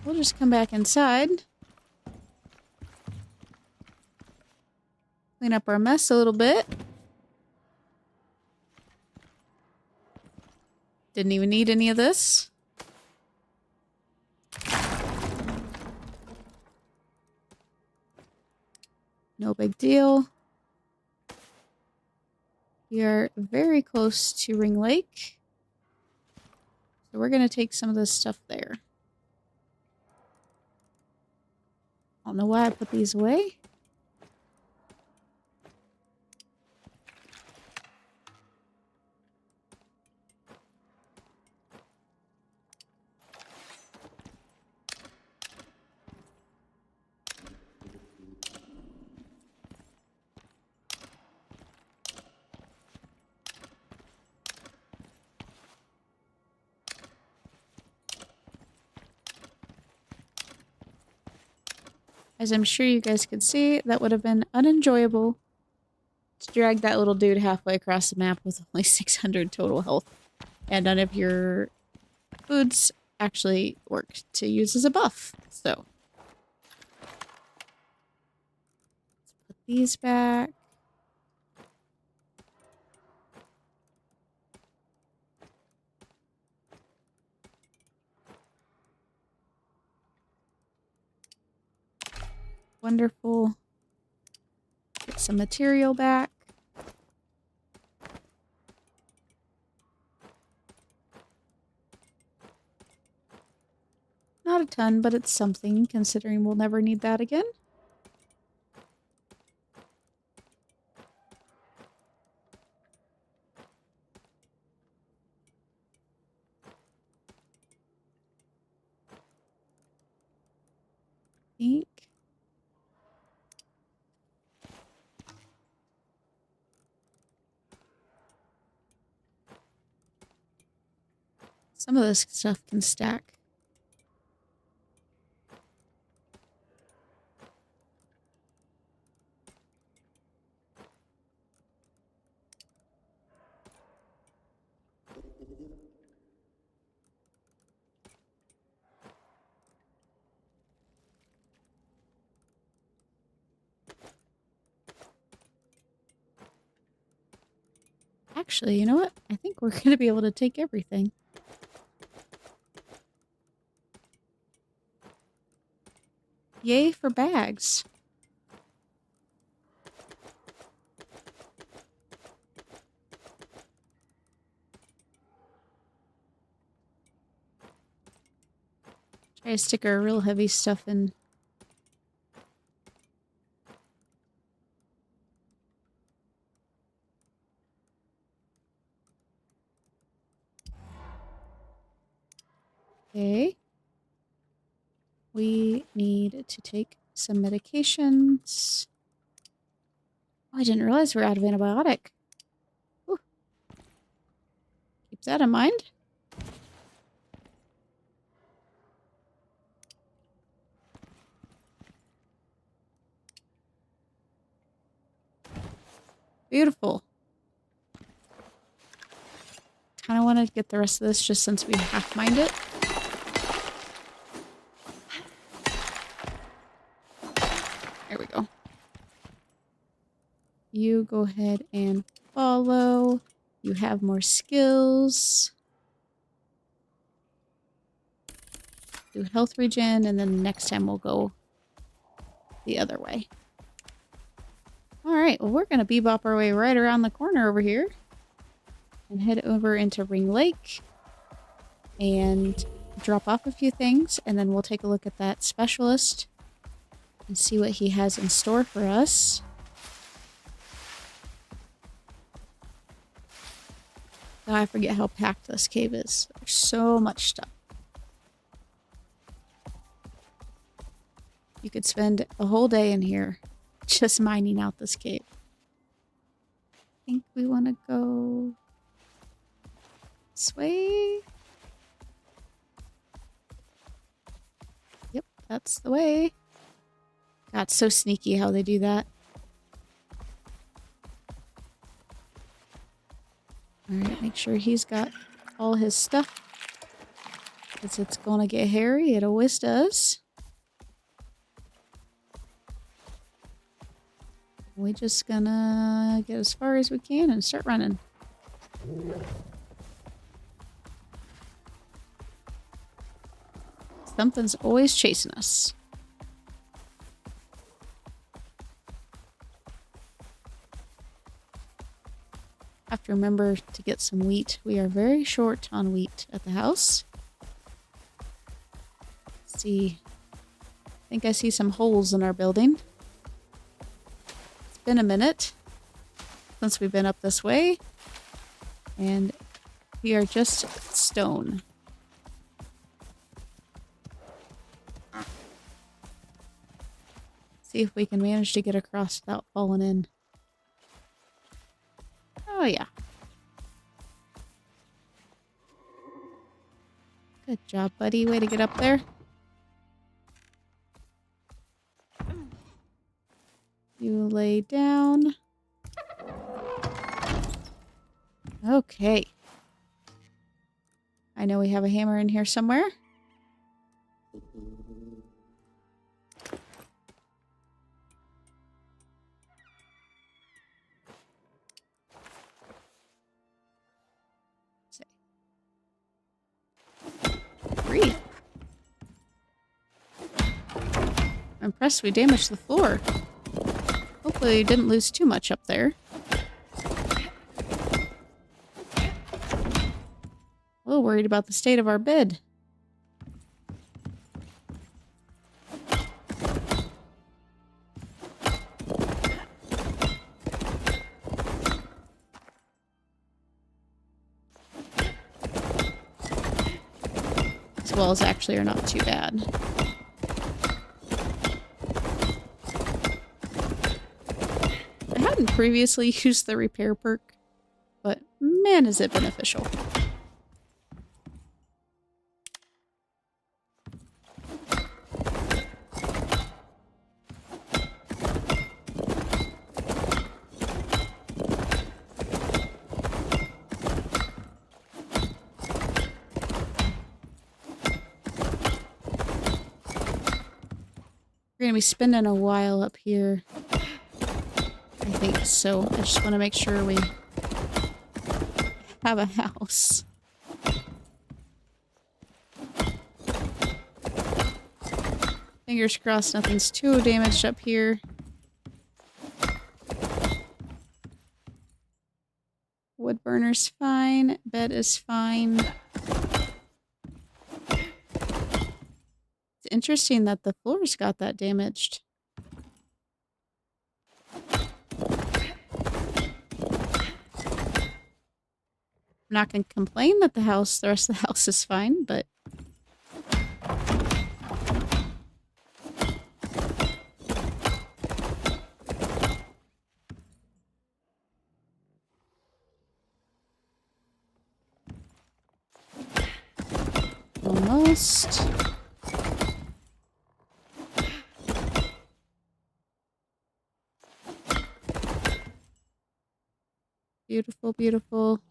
We'll just come back inside. Clean up our mess a little bit. Didn't even need any of this. No big deal. We are very close to Ring Lake. So we're going to take some of this stuff there. I don't know why I put these away. As I'm sure you guys could see, that would have been unenjoyable to drag that little dude halfway across the map with only 600 total health. And none of your foods actually work to use as a buff. So, let's put these back. Wonderful. Get some material back. Not a ton, but it's something, considering we'll never need that again. Ink. Some of this stuff can stack. Actually, you know what? I think we're going to be able to take everything. Yay for bags. Try to stick our real heavy stuff in. Okay. We need to take some medications. Oh, I didn't realize we're out of antibiotic. Whew. Keep that in mind. Beautiful. Kind of want to get the rest of this just since we half-mined it. There we go. You go ahead and follow. You have more skills. Do health regen, and then next time we'll go the other way. Alright, well we're going to bebop our way right around the corner over here. And head over into Ring Lake. And drop off a few things, and then we'll take a look at that specialist. and see what he has in store for us. Oh, I forget how packed this cave is. There's so much stuff. You could spend a whole day in here just mining out this cave. I think we want to go this way. Yep, that's the way. God, it's so sneaky how they do that. Alright, make sure he's got all his stuff. Because it's gonna get hairy. It always does. We're just gonna get as far as we can and start running. Something's always chasing us. Have to remember to get some wheat. We are very short on wheat at the house. Let's see. I think I see some holes in our building. It's been a minute since we've been up this way. And we are just stone. See if we can manage to get across without falling in. Oh, yeah. Good job, buddy. Way to get up there. You lay down. Okay. I know we have a hammer in here somewhere. I'm impressed we damaged the floor. Hopefully we didn't lose too much up there. A little worried about the state of our bed. These walls actually are not too bad. I hadn't previously used the repair perk, but man is it beneficial. We're gonna be spending a while up here. I think so. I just want to make sure we have a house. Fingers crossed nothing's too damaged up here. Wood burner's fine. Bed is fine. It's interesting that the floors got that damaged. I'm not going to complain that the rest of the house is fine, but... Almost. Beautiful, beautiful.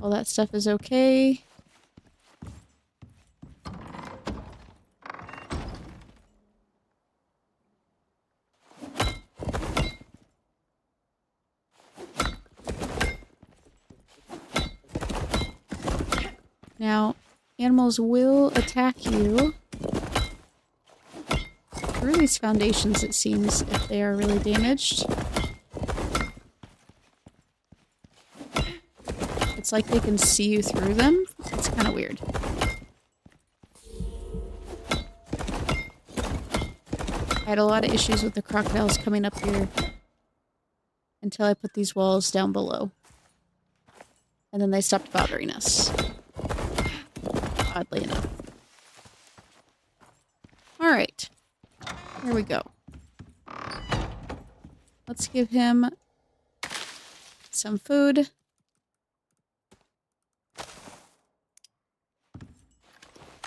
All that stuff is okay. Now, animals will attack you through these foundations, it seems, if they are really damaged. It's like they can see you through them. It's kind of weird. I had a lot of issues with the crocodiles coming up here until I put these walls down below. And then they stopped bothering us. Oddly enough. Alright. Here we go. Let's give him some food.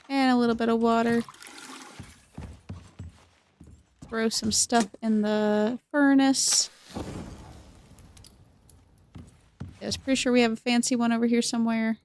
And a little bit of water. Throw some stuff in the furnace. I was pretty sure we have a fancy one over here somewhere.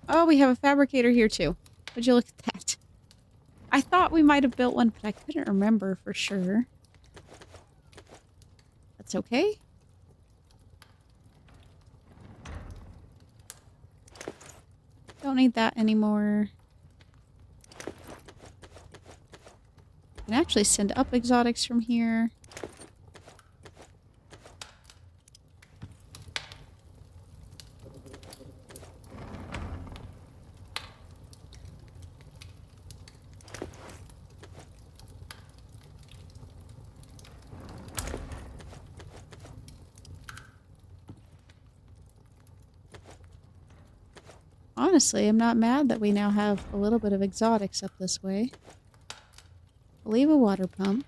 Oh, we have a fabricator here too. Would you look at that? I thought we might have built one, but I couldn't remember for sure. That's okay. Don't need that anymore. Can actually send up exotics from here. Honestly, I'm not mad that we now have a little bit of exotics up this way. Leave a water pump.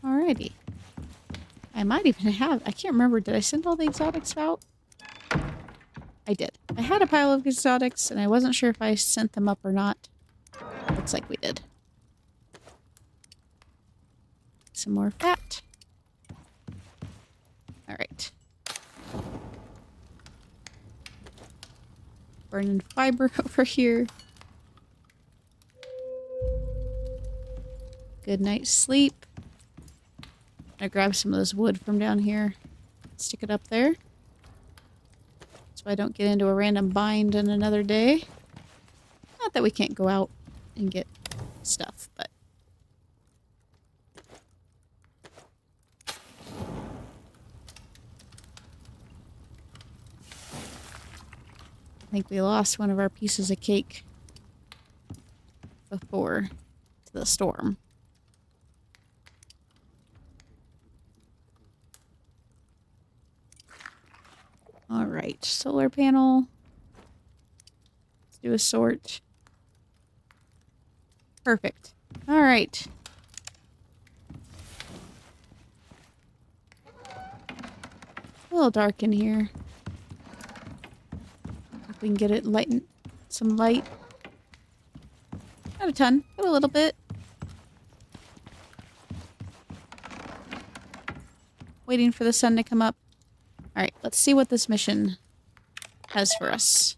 Alrighty. I might even have... I can't remember. Did I send all the exotics out? I did. I had a pile of exotics, and I wasn't sure if I sent them up or not. Looks like we did. Some more fat. Alright. Burning fiber over here. Good night's sleep. I grab some of this wood from down here. Stick it up there. So I don't get into a random bind in another day. Not that we can't go out and get stuff, but... I think we lost one of our pieces of cake before to the storm. Alright, solar panel. Let's do a sort. Perfect. Alright. A little dark in here. If we can get it lighten some light. Not a ton, but a little bit. Waiting for the sun to come up. Alright, let's see what this mission has for us.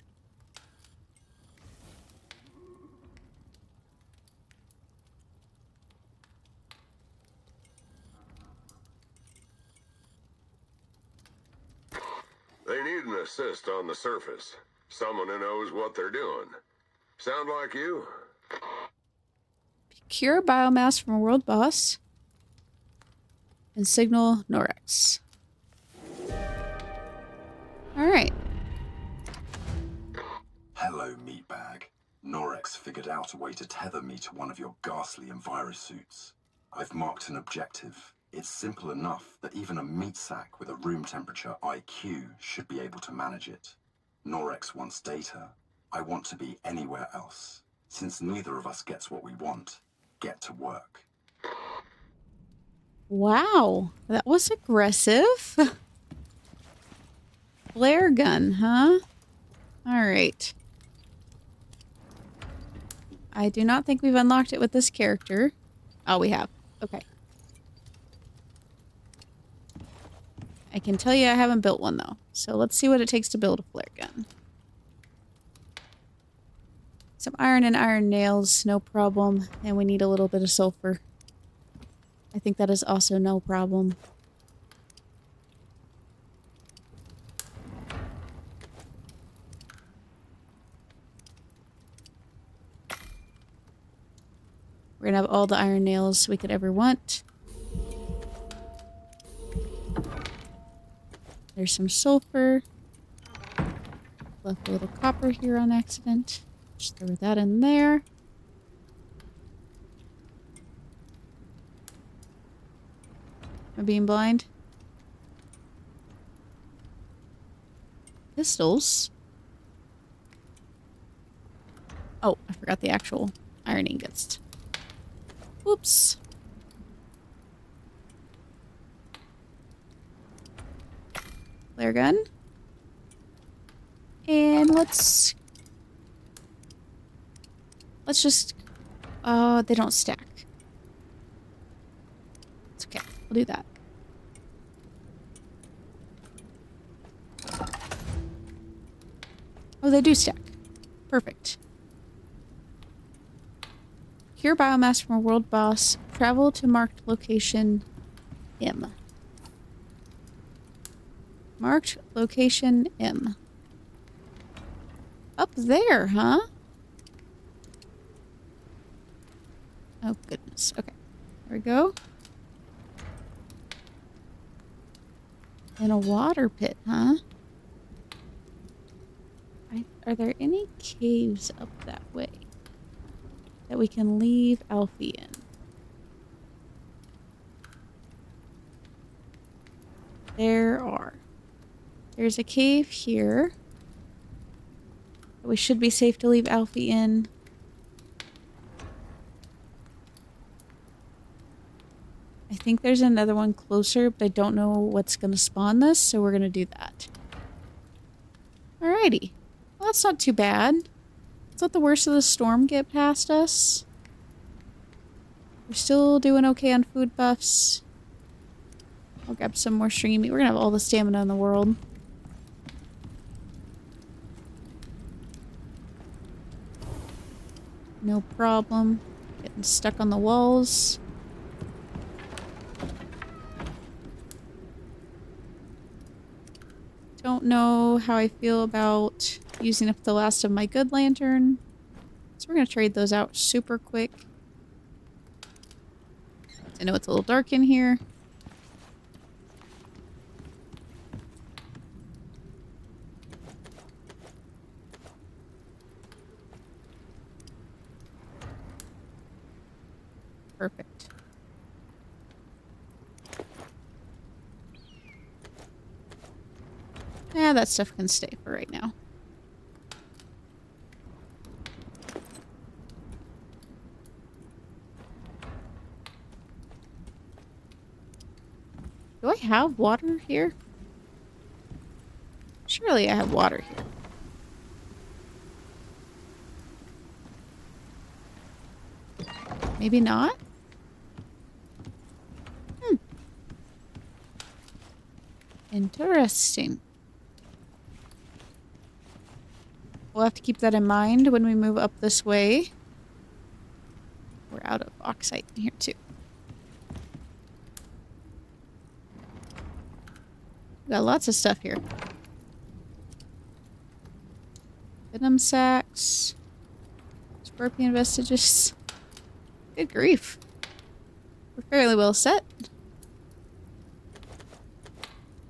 They need an assist on the surface. Someone who knows what they're doing. Sound like you? Procure biomass from a world boss. And signal Norex. Alright. Hello, meatbag. Norex figured out a way to tether me to one of your ghastly envirosuits. I've marked an objective. It's simple enough that even a meat sack with a room temperature IQ should be able to manage it. Norex wants data. I want to be anywhere else. Since neither of us gets what we want, get to work. Wow, that was aggressive. Flare gun, huh? Alright. I do not think we've unlocked it with this character. Oh, we have. Okay. I can tell you I haven't built one though. So let's see what it takes to build a flare gun. Some iron and iron nails, no problem. And we need a little bit of sulfur. I think that is also no problem. We're gonna have all the iron nails we could ever want. There's some sulfur. Left a little copper here on accident. Just throw that in there. Am I being blind? Pistols. Oh, I forgot the actual iron ingots. Whoops. Flare gun. And let's just... Oh, they don't stack. It's okay. We'll do that. Oh, they do stack. Perfect. Cure biomass from a world boss. Travel to marked location M. Marked location M. Up there, huh? Oh, goodness. Okay. There we go. In a water pit, huh? Are there any caves up that way that we can leave Alfie in? There are. There's a cave here. We should be safe to leave Alfie in. I think there's another one closer, but I don't know what's going to spawn this, so we're going to do that. Alrighty. Well, that's not too bad. Let's let the worst of the storm get past us. We're still doing okay on food buffs. I'll grab some more stringy meat. We're going to have all the stamina in the world. No problem. Getting stuck on the walls. Don't know how I feel about using up the last of my good lantern. So we're going to trade those out super quick. I know it's a little dark in here. Perfect. Yeah, that stuff can stay for right now. Do I have water here? Surely I have water here. Maybe not? Interesting. We'll have to keep that in mind when we move up this way. We're out of oxide in here too. We got lots of stuff here. Venom sacks. Scorpion vestiges. Good grief. We're fairly well set.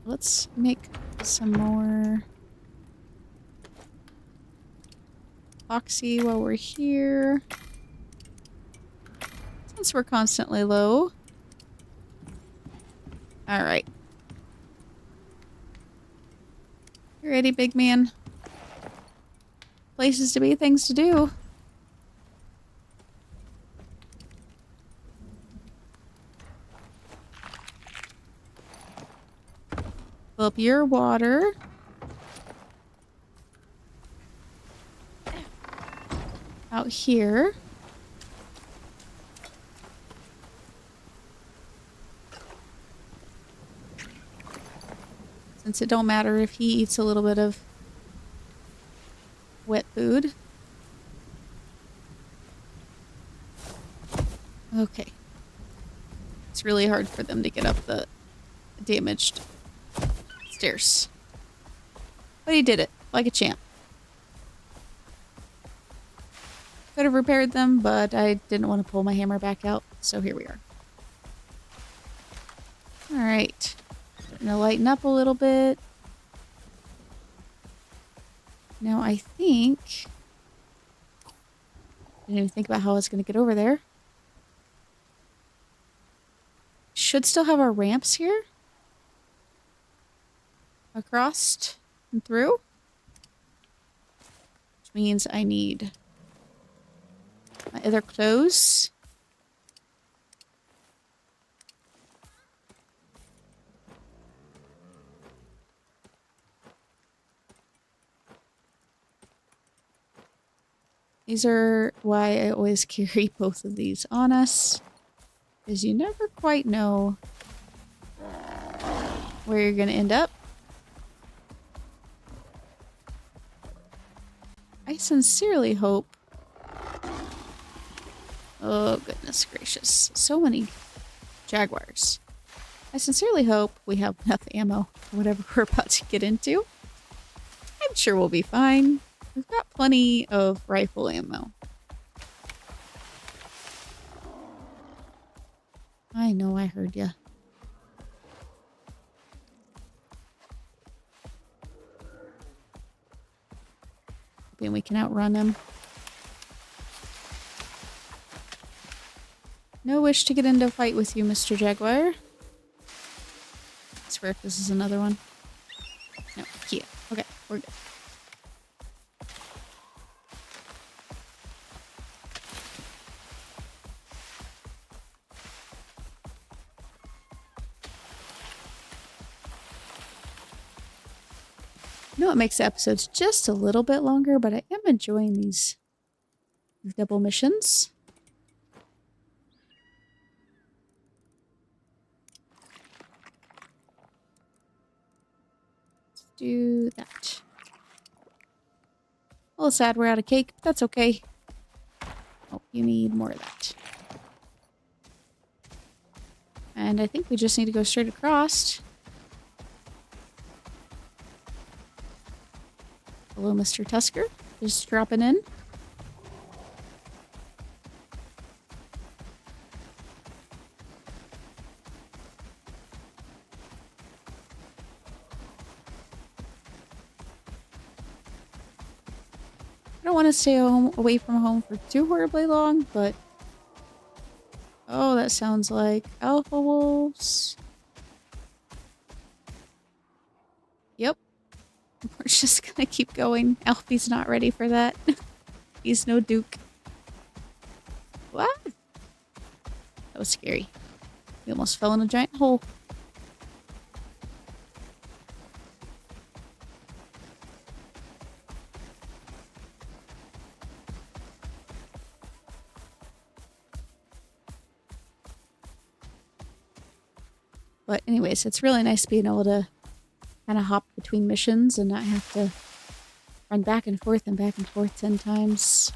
Let's make some more epoxy while we're here. Since we're constantly low. Alright. You ready, big man? Places to be, things to do. Fill up your water. Out here. Since it don't matter if he eats a little bit of wet food. Okay. It's really hard for them to get up the damaged stairs. But he did it, like a champ. Could have repaired them, but I didn't want to pull my hammer back out, so here we are. Alright. Starting to lighten up a little bit. Now I think... didn't even think about how I was going to get over there. Should still have our ramps here. Across and through. Which means I need my other clothes. These are why I always carry both of these on us. Because you never quite know where you're going to end up. I sincerely hope... oh, goodness gracious. So many jaguars. I sincerely hope we have enough ammo for whatever we're about to get into. I'm sure we'll be fine. We've got plenty of rifle ammo. I know, I heard ya. Hoping we can outrun him. No wish to get into a fight with you, Mr. Jaguar. I swear if this is another one. No, Kia. Okay, we're good. I know it makes the episodes just a little bit longer, but I am enjoying these double missions. Let's do that. A little sad we're out of cake, but that's okay. Oh, you need more of that. And I think we just need to go straight across. Hello, Mr. Tusker. Just dropping in. I don't want to stay away from home for too horribly long, but... oh, that sounds like alpha wolves. Yep. We're just gonna keep going. Alfie's not ready for that. He's no Duke. What? That was scary. We almost fell in a giant hole. But anyways, it's really nice being able to kind of hop between missions and not have to run back and forth 10 times.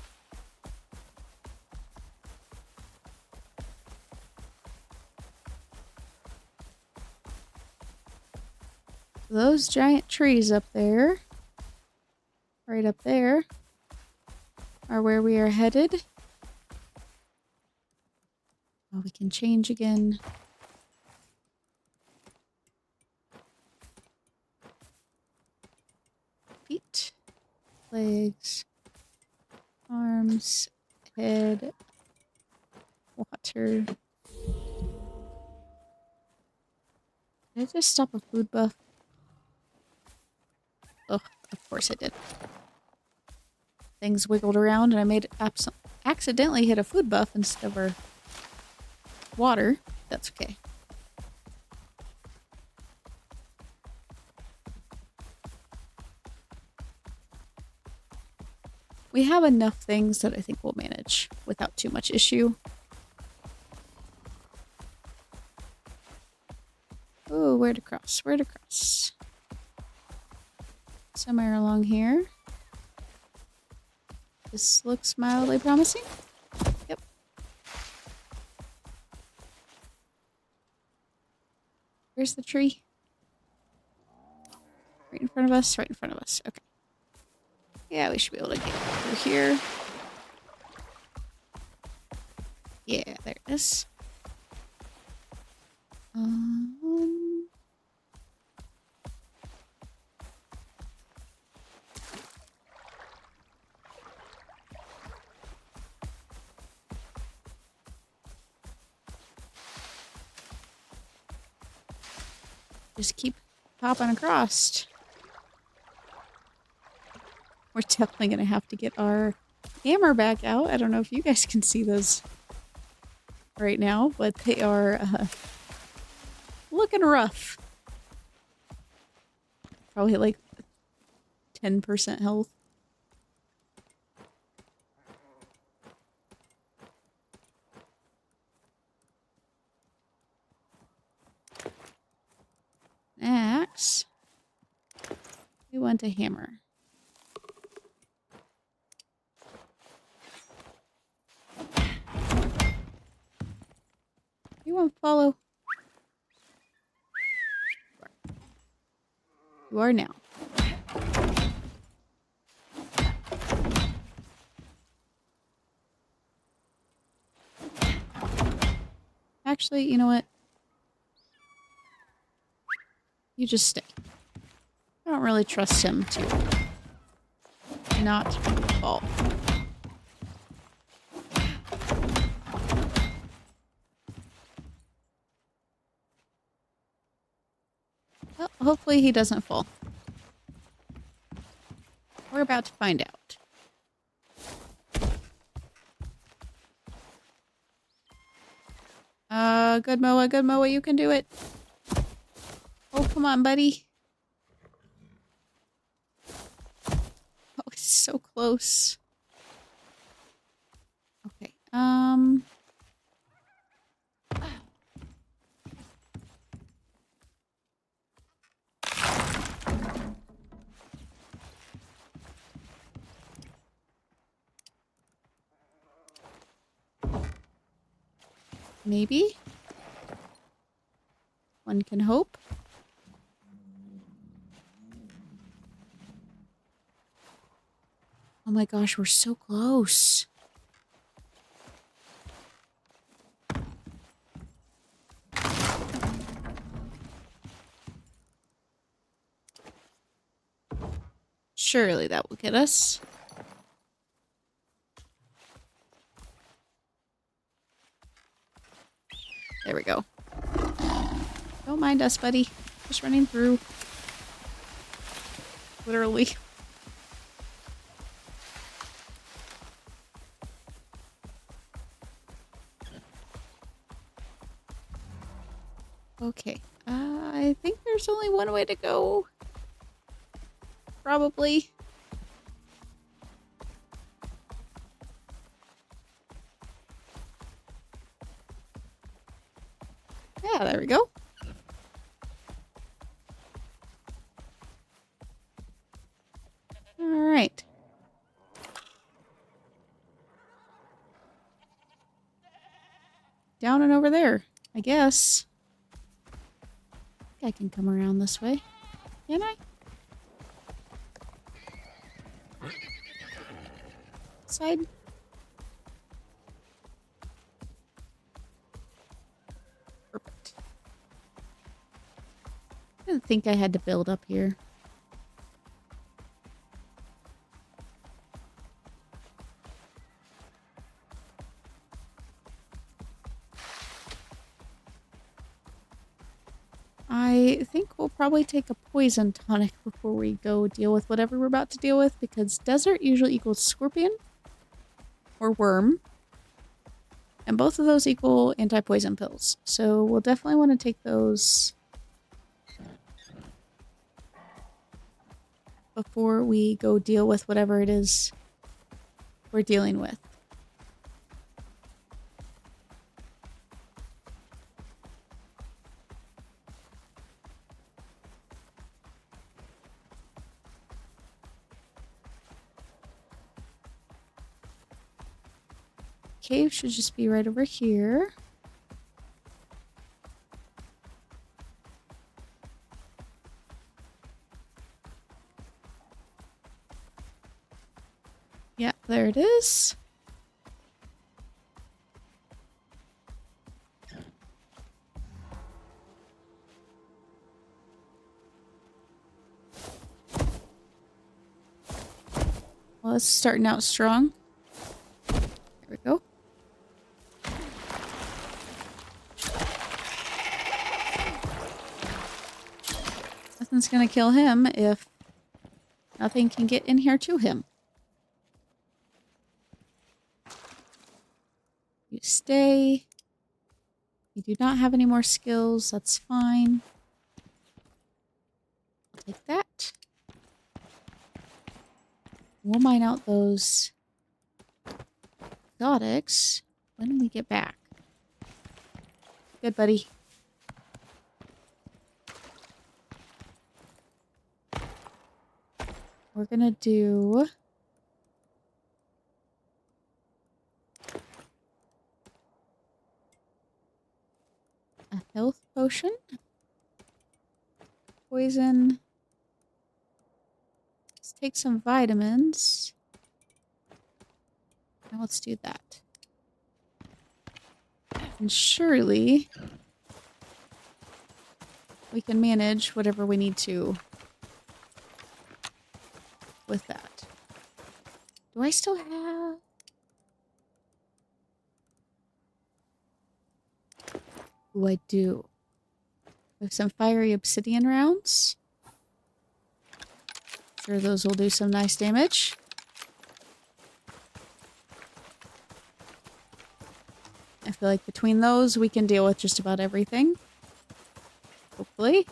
Those giant trees up there, right up there, are where we are headed. Oh, we can change again. Feet, legs, arms, head, water. Did I just stop a food buff? Oh, of course I did. Things wiggled around and I made accidentally hit a food buff instead of our water. That's okay. We have enough things that I think we'll manage without too much issue. Oh, where to cross? Where to cross? Somewhere along here. This looks mildly promising. Yep. Where's the tree? Right in front of us, right in front of us. Okay. Yeah, we should be able to get through here. Yeah, there it is. Just keep popping across. We're definitely going to have to get our hammer back out. I don't know if you guys can see those right now, but they are looking rough. Probably like 10% health. Next, we want a hammer. You won't follow. You are now. Actually, you know what? You just stay. I don't really trust him to not fall. Well, hopefully he doesn't fall. We're about to find out. Good Moa, you can do it. Oh, come on, buddy. Oh, it's so close. Okay, maybe? One can hope. Oh my gosh, we're so close. Surely that will get us. There we go. Don't mind us, buddy. Just running through. Literally. Okay. I think there's only one way to go. Probably. Yeah, there we go. Alright. Down and over there, I guess. I can come around this way. Can I? Side. Perfect. I didn't think I had to build up here. I think we'll probably take a poison tonic before we go deal with whatever we're about to deal with, because desert usually equals scorpion or worm, and both of those equal anti-poison pills. So we'll definitely want to take those before we go deal with whatever it is we're dealing with. cave should just be right over here. Yeah, there it is. Well, it's starting out strong. There we go. Nothing's gonna kill him if nothing can get in here to him. You stay. You do not have any more skills. That's fine. I'll take that. We'll mine out those exotics when we get back. Good, buddy. We're gonna do a health potion. Poison. Let's take some vitamins. Now let's do that. And surely we can manage whatever we need to with that. Do I still have... Ooh, I do. I have some fiery obsidian rounds. Sure, those will do some nice damage. I feel like between those, we can deal with just about everything. Hopefully.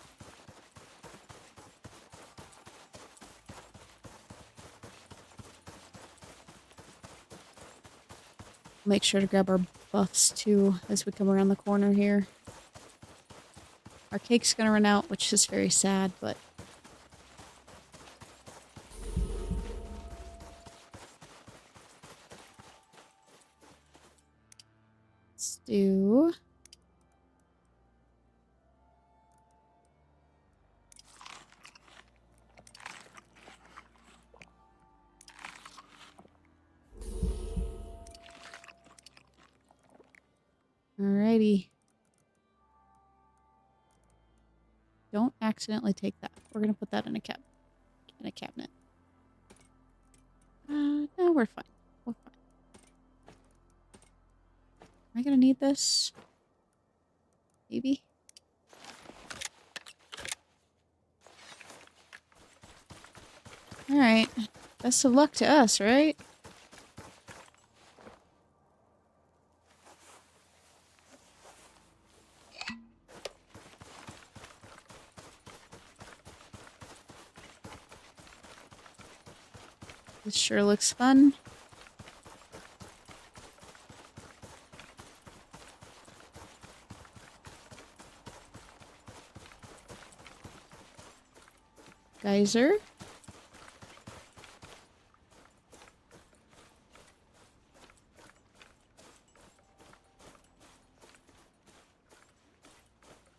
Make sure to grab our buffs too as we come around the corner here. Our cake's gonna run out, which is very sad, but... Let's do... Alrighty. Don't accidentally take that. We're gonna put that in a cabinet. No, we're fine. We're fine. Am I gonna need this? Maybe. Alright. Best of luck to us, right? This sure looks fun. Geyser.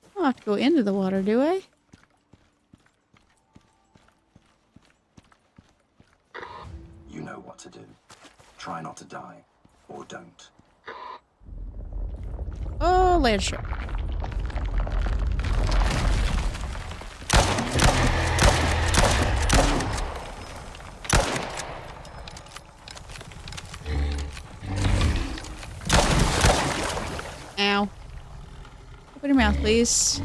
I don't have to go into the water, do I? You know what to do. Try not to die, or don't. Oh, land shark. Ow. Open your mouth, please.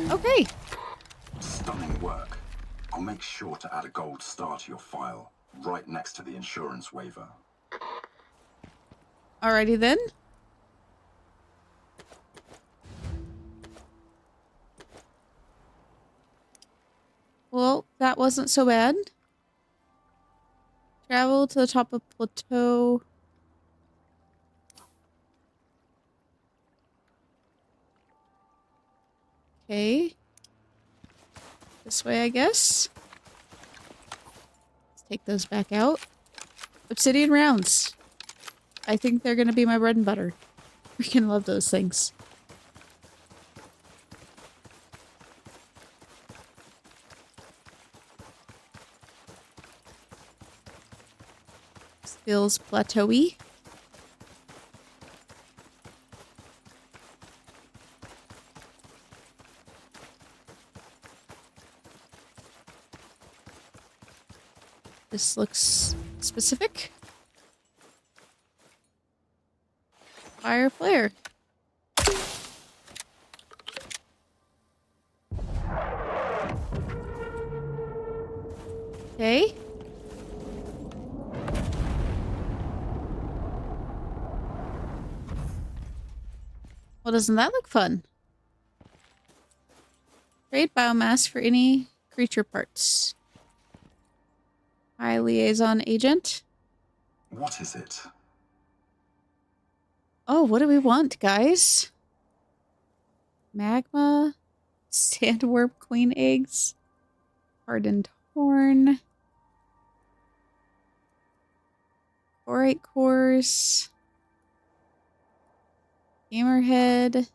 Okay. Stunning work. I'll make sure to add a gold star to your file, right next to the insurance waiver. Alrighty then. Well, that wasn't so bad. Travel to the top of plateau. Okay. This way, I guess. Let's take those back out. Obsidian rounds. I think they're gonna be my bread and butter. Freaking love those things. Feels plateau-y. This looks specific. Fire flare. Okay. Well, doesn't that look fun? Trade biomass for any creature parts. Hi, liaison agent. What is it? Oh, what do we want, guys? Magma, sandworm queen eggs, hardened horn, borate cores, hammerhead.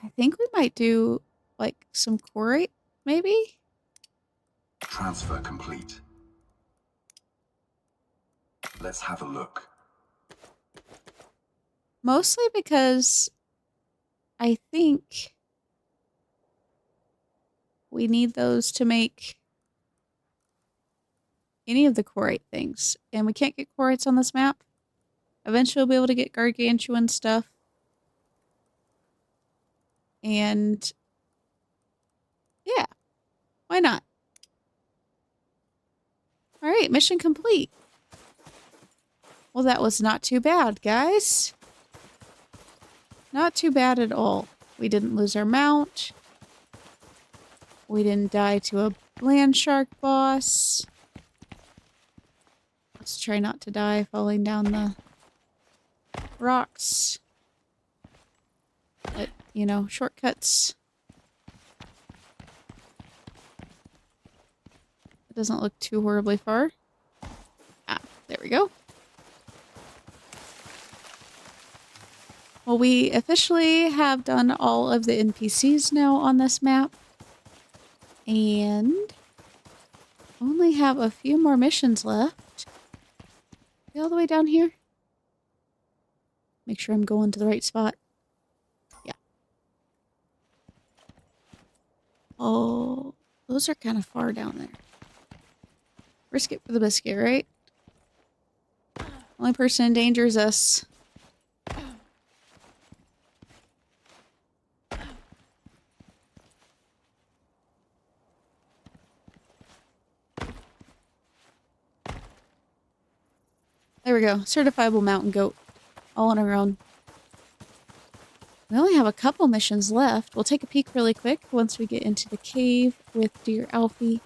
I think we might do like some quarite, maybe? Transfer complete. Let's have a look. Mostly because I think we need those to make any of the quarite things. And we can't get quarites on this map. Eventually we'll be able to get gargantuan stuff. And yeah, why not? All right, mission complete. Well, that was not too bad, guys. Not too bad at all. We didn't lose our mount. We didn't die to a land shark boss. Let's try not to die falling down the rocks. But, you know, shortcuts. It doesn't look too horribly far. Ah, there we go. Well, we officially have done all of the NPCs now on this map. And only have a few more missions left. Be all the way down here. Make sure I'm going to the right spot. Yeah. Oh, those are kind of far down there. Risk it for the biscuit, right? Only person in danger is us. There we go. Certifiable mountain goat. All on our own. We only have a couple missions left. We'll take a peek really quick once we get into the cave with Dear Alfie.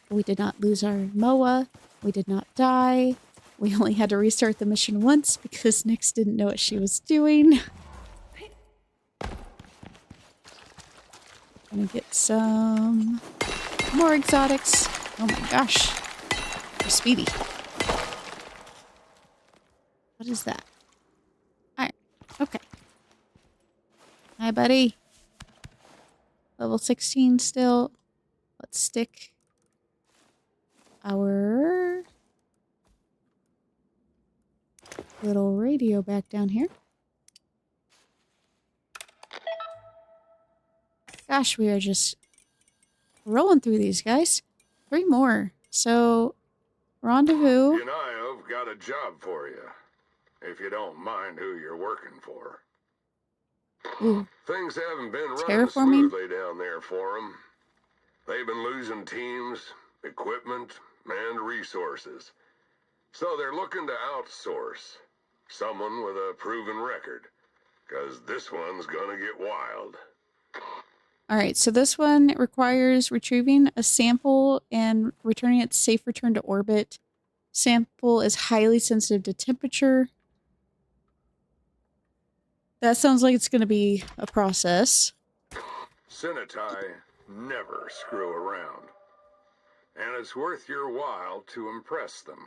We did not lose our MOA. We did not die. We only had to restart the mission once because Nyx didn't know what she was doing. Gonna get some more exotics. Oh my gosh. We're speedy. What is that? Alright. Okay. Hi, buddy. Level 16 still. Let's stick our little radio back down here. Gosh, we are just rolling through these, guys. 3 more. So, rendezvous. You and I have got a job for you, if you don't mind who you're working for. Ooh. Things haven't been running Terraforming? smoothly down there for them. They've been losing teams, equipment, and resources. So they're looking to outsource someone with a proven record, because this one's gonna get wild. Alright, so this one requires retrieving a sample and returning it to safe return to orbit. Sample is highly sensitive to temperature. That sounds like it's going to be a process. Cenotai never screw around. And it's worth your while to impress them.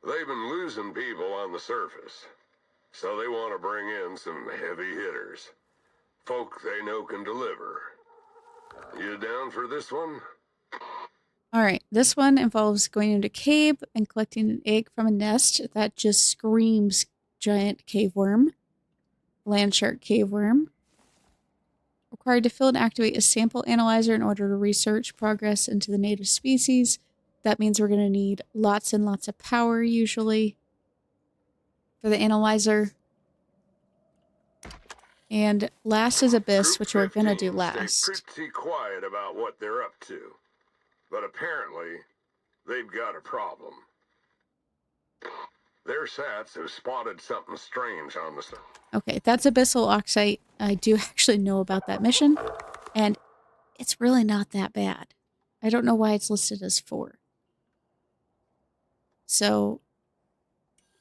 They've been losing people on the surface, so they want to bring in some heavy hitters. Folk they know can deliver. You down for this one? Alright, this one involves going into a cave and collecting an egg from a nest that just screams giant cave worm. Land shark cave worm. Required to fill and activate a sample analyzer in order to research progress into the native species. That means we're going to need lots and lots of power usually for the analyzer. And last is Abyss, which we're going to do last. Stay pretty quiet about what they're up to. But apparently, they've got a problem. Their sats have spotted something strange on the surface. Okay, that's Abyssal Oxide. I do actually know about that mission, and it's really not that bad. I don't know why it's listed as 4. So,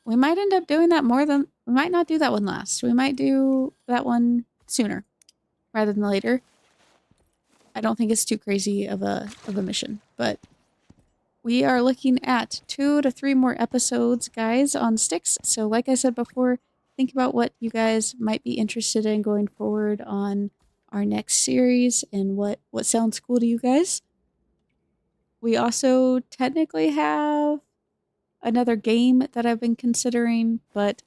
we might end up doing that more than... We might not do that one last. We might do that one sooner rather than later. I don't think it's too crazy of a mission, but we are looking at 2 to 3 more episodes, guys, on Styx. So like I said before, think about what you guys might be interested in going forward on our next series and what sounds cool to you guys. We also technically have another game that I've been considering, but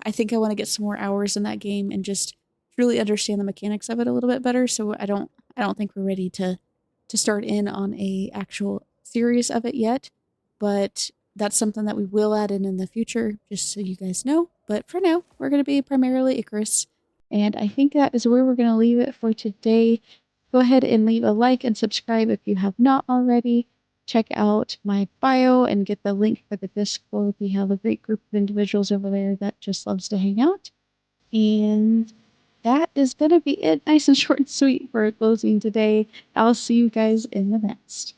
I think I want to get some more hours in that game and just truly understand the mechanics of it a little bit better. So I don't think we're ready to start in on a actual series of it yet, but that's something that we will add in the future, just so you guys know. But for now, we're going to be primarily Icarus, and I think that is where we're going to leave it for today. Go ahead and leave a like and subscribe if you have not already. Check out my bio and get the link for the Discord. We have a great group of individuals over there that just loves to hang out. And that is going to be it. Nice and short and sweet for a closing today. I'll see you guys in the next.